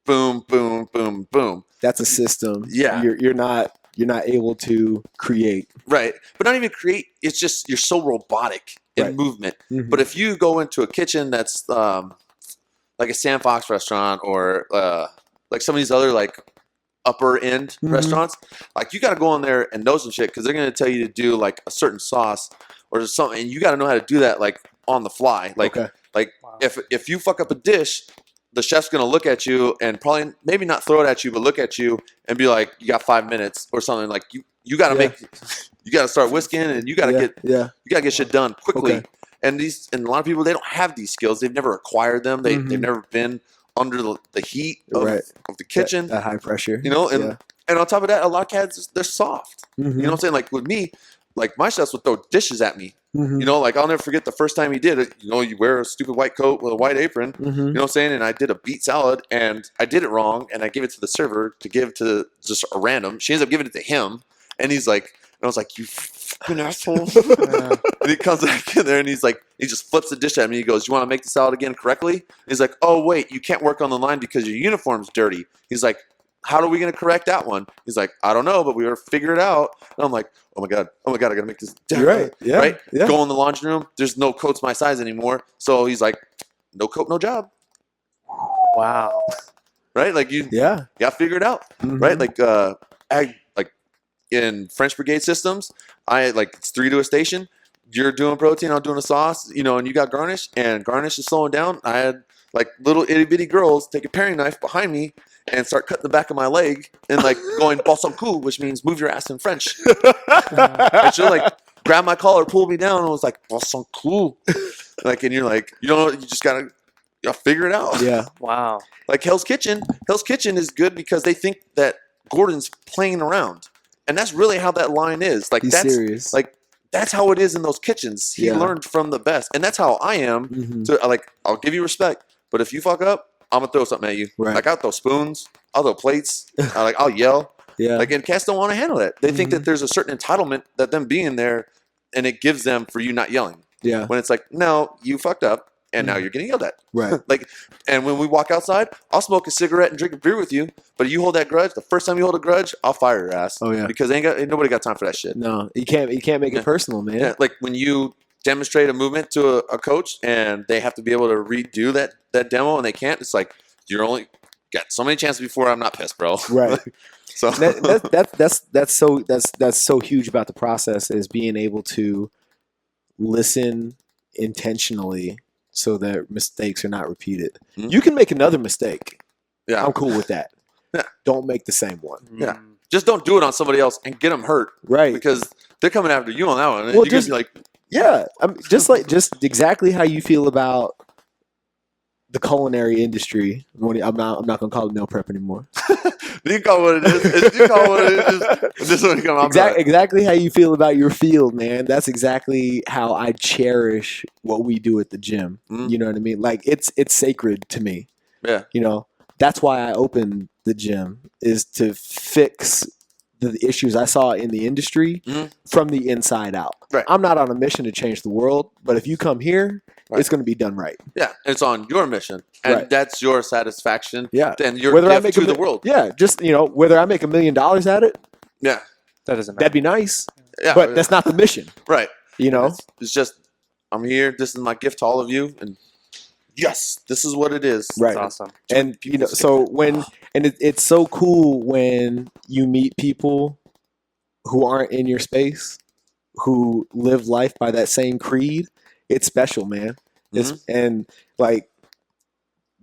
boom, boom, boom, boom. That's a system. Yeah. You're not able to create. Right. But not even create. It's just you're so robotic in movement. But if you go into a kitchen that's like a Sam Fox restaurant or like some of these other like upper end restaurants, like you got to go in there and know some shit because they're going to tell you to do like a certain sauce or something, and you got to know how to do that like on the fly. Like if you fuck up a dish, the chef's going to look at you and probably maybe not throw it at you, but look at you and be like, you got 5 minutes or something. Like you got to you got to start whisking and you got to you got to get shit done quickly. Okay. And a lot of people, they don't have these skills. They've never acquired them. They've never been under the heat of the kitchen. That high pressure. And on top of that, a lot of cats, they're soft. You know what I'm saying? Like with me, like my chefs would throw dishes at me. Like I'll never forget the first time he did it. You wear a stupid white coat with a white apron. You know what I'm saying? And I did a beet salad and I did it wrong and I gave it to the server to give to just a random. She ends up giving it to him. And he's like, and I was like, you fucking asshole. And he comes back in there and he's like, he just flips the dish at me. He goes, you want to make the salad again correctly? And he's like, oh, wait, you can't work on the line because your uniform's dirty. He's like, how are we going to correct that one? He's like, I don't know, but we were figure it out. And I'm like, oh my God, I got to make this. Right. Yeah. Right. Yeah. Go in the laundry room. There's no coats my size anymore. So he's like, no coat, no job. Wow. Right. Like you got to figure it out. Right. Like, in French Brigade systems, it's 3 to a station. You're doing protein, I'm doing a sauce, and you got garnish, and garnish is slowing down. I had like little itty bitty girls take a paring knife behind me and start cutting the back of my leg and like going "Bon coup," which means move your ass in French. And she'll like grab my collar, pull me down, and was like "Bon coup," like, and you're like, you just gotta figure it out. Yeah. Wow. Like Hell's Kitchen is good because they think that Gordon's playing around. And that's really how that line is. Like He's serious. Like that's how it is in those kitchens. He learned from the best, and that's how I am. I'll give you respect, but if you fuck up, I'm gonna throw something at you. Right. Like I'll throw spoons, I'll throw plates. I'll yell. Yeah. Like, and cats don't want to handle that. They think that there's a certain entitlement that them being there, and it gives them for you not yelling. Yeah. When it's like, no, you fucked up. And now you're getting yelled at. Right. And when we walk outside, I'll smoke a cigarette and drink a beer with you. But you hold that grudge. The first time you hold a grudge, I'll fire your ass. Oh yeah. Because ain't nobody got time for that shit. No, you can't make it personal, man. Yeah. Like when you demonstrate a movement to a coach and they have to be able to redo that demo and they can't. It's like you're only got so many chances before. I'm not pissed, bro. Right. So that's so huge about the process, is being able to listen intentionally so that mistakes are not repeated. Mhm. You can make another mistake. yeah, I'm cool with that. Yeah. Don't make the same one. Yeah. Just don't do it on somebody else and get them hurt, Right. because they're coming after you on that one. And Well, you're just- gonna be like, Yeah. Just exactly how you feel about the culinary industry. I'm not gonna call it meal prep anymore. you call it what it is. You call it what it is. This one come out. Exactly how you feel about your field, man. That's exactly how I cherish what we do at the gym. Mhm. You know what I mean? Like it's sacred to me. Yeah. You know, that's why I opened the gym, is to fix the issues I saw in the industry Mhm. from the inside out. Right. I'm not on a mission to change the world, but if you come here, Right. it's going to be done right. Yeah, it's on your mission, and Right. that's your satisfaction. Yeah. Then your Whether I gift make to a the mi- world. Yeah, just whether I make $1 million at it, Yeah, That doesn't matter. that'd be nice. yeah. But that's not the mission. right. You know. It's just I'm here. This is my gift to all of you, and yes, this is what it is. Right. That's awesome. And People so when it's so cool when you meet people who aren't in your space, who live life by that same creed. It's special, man. It's and like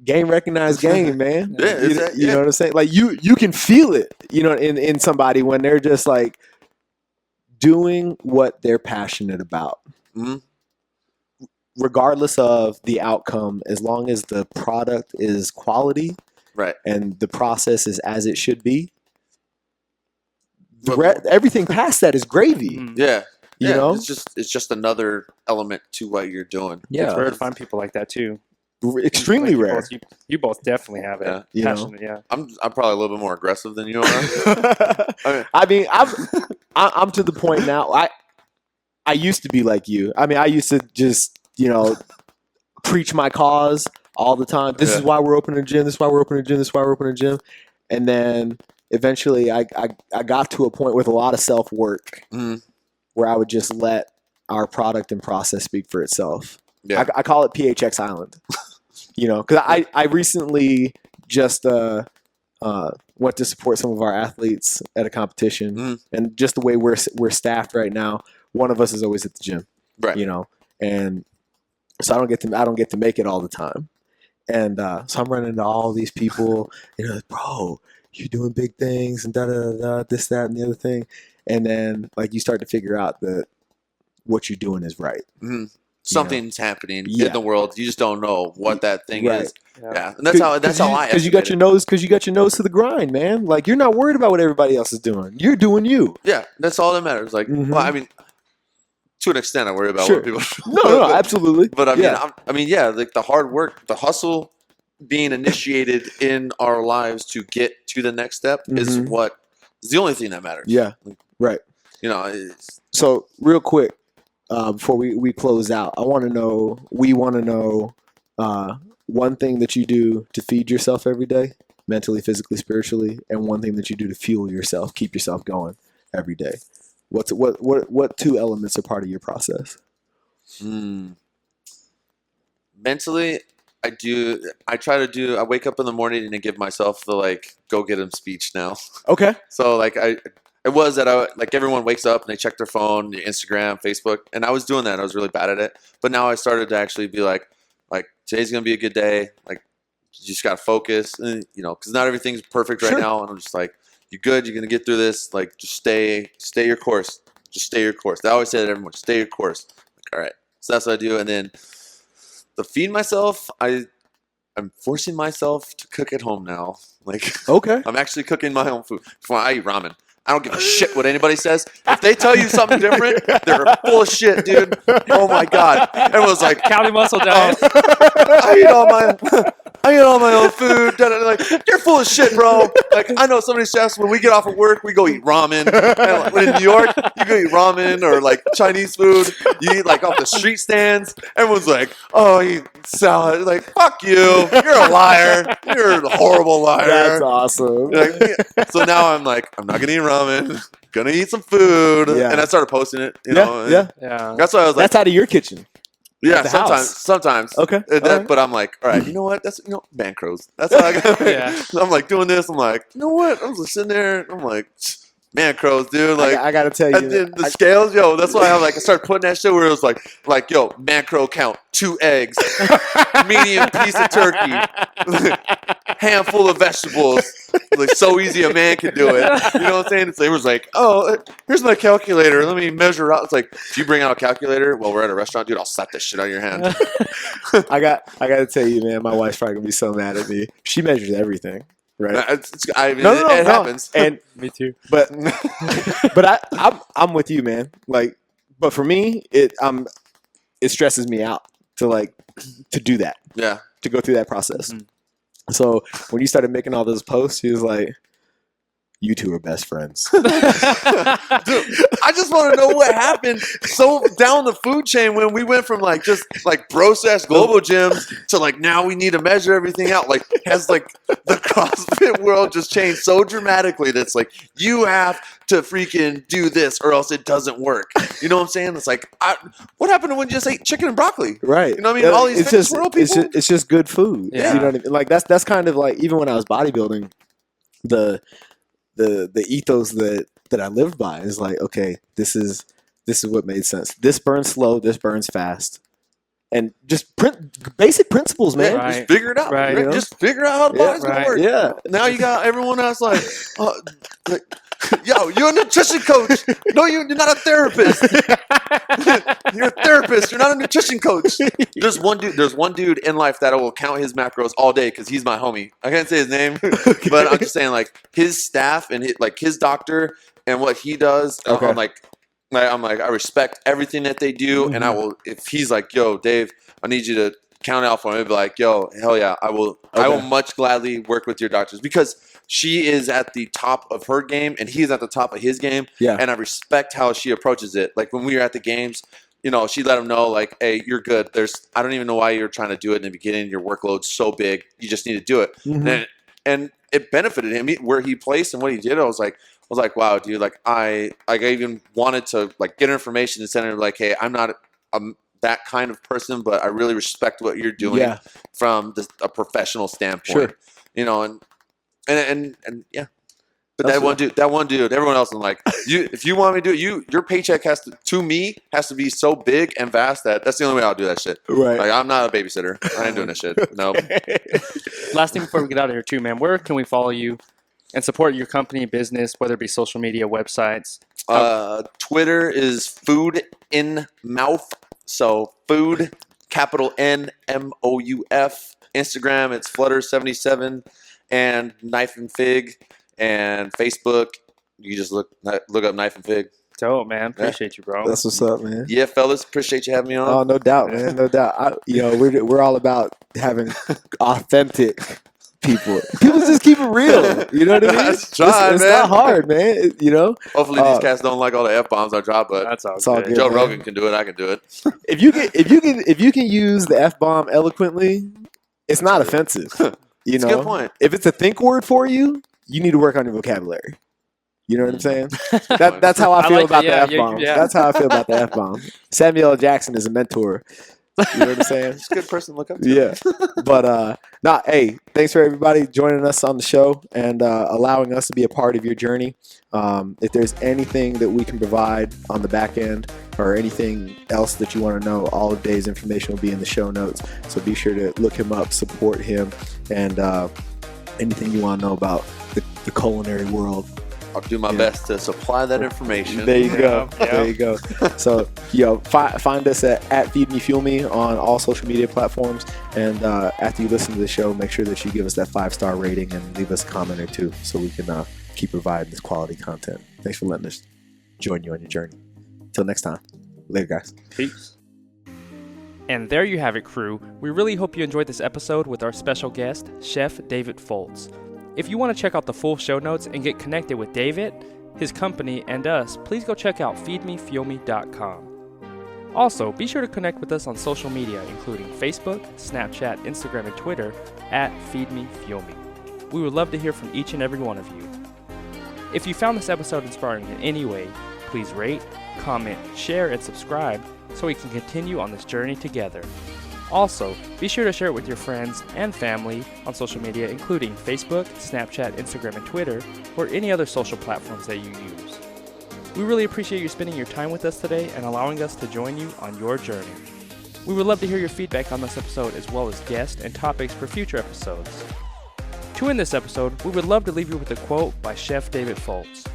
game recognized game, man. Yeah, you know what I'm saying? Like you can feel it, in somebody when they're just like doing what they're passionate about. Mhm. Regardless of the outcome, as long as the product is quality, Right. and the process is as it should be, But- everything past that is gravy. Mhm. Yeah. You Yeah, know, it's just another element to what you're doing. Yeah. It's rare to find people like that too. extremely Like, rare. you both definitely have it. Yeah. You know? Passionate, yeah. I'm probably a little bit more aggressive than you are. I mean, I'm to the point now. I used to be like you. I mean, I used to just preach my cause all the time. This is Yeah. why we're opening a gym. This is why we're opening a gym. This is why we're opening a gym. And then eventually, I got to a point with a lot of self work Mhm. where I would just let our product and process speak for itself. Yeah. I call it PHX Island. Because I recently just went to support some of our athletes at a competition, Mhm. and just the way we're staffed right now, one of us is always at the gym, Right. and so I don't get to make it all the time, and so I'm running into all these people, like, bro, you're doing big things and da da da, this, that, and the other thing, and then like you start to figure out that what you're doing is right. Mhm. Something's happening Yeah. in the world. You just don't know what that thing Right. is. Yeah. And that's how I because you got your nose to the grind, man. Like you're not worried about what everybody else is doing. You're doing you. Yeah, that's all that matters. Like, Mhm. well, I mean, to an extent, I worry about Sure. what people. No, absolutely. But I mean, Yeah. like the hard work, the hustle, being initiated in our lives to get to the next step is Mhm. what is the only thing that matters. Yeah, right. It's, So real quick, before we close out, we want to know one thing that you do to feed yourself every day, mentally, physically, spiritually, and one thing that you do to fuel yourself, keep yourself going every day. What two elements are part of your process? mentally, I wake up in the morning and I give myself the go get 'em speech now. Okay. So everyone wakes up and they check their phone, Instagram, Facebook, and I was doing that. I was really bad at it, but now I started to actually be like today's gonna be a good day. Like you just gotta focus, and, because not everything's perfect right Sure. now. And I'm just like, you're good. You're gonna get through this. Like just stay your course. Just stay your course. They always say that to everyone, stay your course. Like, all right. So that's what I do, and then to feed myself, I'm forcing myself to cook at home now. Like. Okay. I'm actually cooking my own food. Before I eat ramen. I don't give a shit what anybody says. If they tell you something different, they're full of shit, dude. Oh my god. Everyone's like, County muscle diet. I eat all my own food. Like, you're full of shit, bro. Like, I know some of these chefs, when we get off of work, we go eat ramen. And in New York, you go eat ramen or Chinese food. You eat off the street stands. Everyone's like, oh, you eat salad. Like, fuck you. You're a liar. You're a horrible liar. That's awesome. So now I'm like, I'm not gonna eat ramen. Gonna eat some food. Yeah. And I started posting it. You know. Yeah. Yeah. That's why I was like, That's out of your kitchen. Yeah, at the sometimes. Okay. Alright. But I'm like, all right, you know what? That's man crows. That's how I got. Yeah. I'm like doing this. I'm like, you know what? I'm just sitting there. I'm like, man crows, dude. Like I gotta tell you, and then the scales, yo. That's why I started putting that shit where it was like, yo, man crow count 2 eggs, medium piece of turkey, handful of vegetables. Like so easy a man can do it. You know what I'm saying? It was like, oh, here's my calculator. Let me measure out. It's like, if you bring out a calculator while we're at a restaurant, dude, I'll slap that shit out of your hand. I gotta tell you, man, my wife's probably gonna be so mad at me. She measures everything, right? It happens. And Me too. but I'm with you, man. Like, but for me, it stresses me out to do that. Yeah. To go through that process. Mhm. So when you started making all those posts, he was like, "You two are best friends." Dude, I just want to know what happened so down the food chain when we went from just bro-sesh global gyms to now we need to measure everything out. Has the CrossFit world just changed so dramatically that it's you have to freaking do this or else it doesn't work. You know what I'm saying? It's what happened to when you just ate chicken and broccoli? Right. You know what I mean? All these fitness world people. It's just good food. Yeah. You know what I mean? That's kind of even when I was bodybuilding, the ethos that I lived by is okay, this is what made sense. This burns slow, this burns fast. And just basic principles, man. Yeah, just figure it out. Right. You know? Just figure out how the body's going to work. Yeah. Now you got everyone else yo, you're a nutrition coach. No, you're not a therapist. You're a therapist. You're not a nutrition coach. There's one dude in life that will count his macros all day because he's my homie. I can't say his name, but I'm just saying his staff and his doctor and what he does. Okay. I'm like, I respect everything that they do, and I will. If he's yo, Dave, I need you to count out for me. I'd be like, yo, hell yeah, I will. Okay. I will much gladly work with your doctors because she is at the top of her game and he's at the top of his game. Yeah. And I respect how she approaches it. When we were at the games, she let him know hey, you're good. I don't even know why you're trying to do it in the beginning. Your workload's so big. You just need to do it. Mhm. And it benefited him where he placed and what he did. I was like, wow, dude, I even wanted to get information and send her hey, I'm not that kind of person, but I really respect what you're doing from a professional standpoint. Sure. And yeah. But that one dude, everyone else is if you want me to do it, your paycheck has to be so big and vast that's the only way I'll do that shit. Right. I'm not a babysitter. I ain't doing that shit. No. Last thing before we get out of here too, man, where can we follow you and support your company, business, whether it be social media, websites? Twitter is Food in Mouth. So food, capital NMOUF. Instagram, it's Flutter77 and Knife and Fig. And Facebook, you just look up Knife and Fig. Dope, man. Appreciate you, bro. That's what's up, man. Yeah, fellas, appreciate you having me on. Oh, no doubt, man. No doubt. We're all about having authentic people. People just keep it real. You know what I mean? It's not hard, man. Hopefully these cats don't like all the F-bombs I drop, but That's all it's all good. good. Joe man. Rogan can do it. I can do it. If you can use the F-bomb eloquently, it's not offensive. That's a good point. If it's a think word for you, you need to work on your vocabulary. You know what I'm saying? That's how I feel about the F-bomb. yeah. That's how I feel about the F-bomb. Samuel L. Jackson is a mentor. You know what I'm saying? He's a good person to look up to. Yeah. But hey, thanks for everybody joining us on the show and allowing us to be a part of your journey. If there's anything that we can provide on the back end or anything else that you want to know, all of Dave's information will be in the show notes. So be sure to look him up, support him, and anything you want to know about the culinary world. I'll do my best to supply that information. There you go. Yeah. There you go. So, find us at Feed Me Fuel Me on all social media platforms. And after you listen to the show, make sure that you give us that 5-star rating and leave us a comment or two so we can keep providing this quality content. Thanks for letting us join you on your journey. Until next time. Later, guys. Peace. And there you have it, crew. We really hope you enjoyed this episode with our special guest, Chef David Fults. If you want to check out the full show notes and get connected with David, his company, and us, please go check out feedmefuelme.com. Also, be sure to connect with us on social media, including Facebook, Snapchat, Instagram, and Twitter at feedmefuelme. We would love to hear from each and every one of you. If you found this episode inspiring in any way, please rate, comment, share, and subscribe so we can continue on this journey together. Also, be sure to share it with your friends and family on social media, including Facebook, Snapchat, Instagram, and Twitter, or any other social platforms that you use. We really appreciate you spending your time with us today and allowing us to join you on your journey. We would love to hear your feedback on this episode as well as guests and topics for future episodes. To end this episode, we would love to leave you with a quote by Chef David Fults.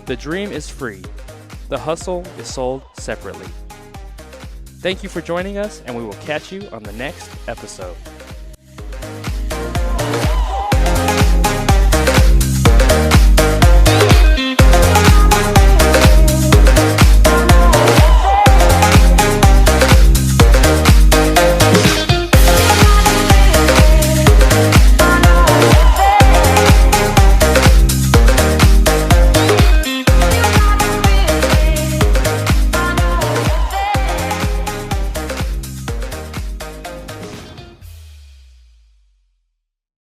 "The dream is free. The hustle is sold separately." Thank you for joining us, and we will catch you on the next episode.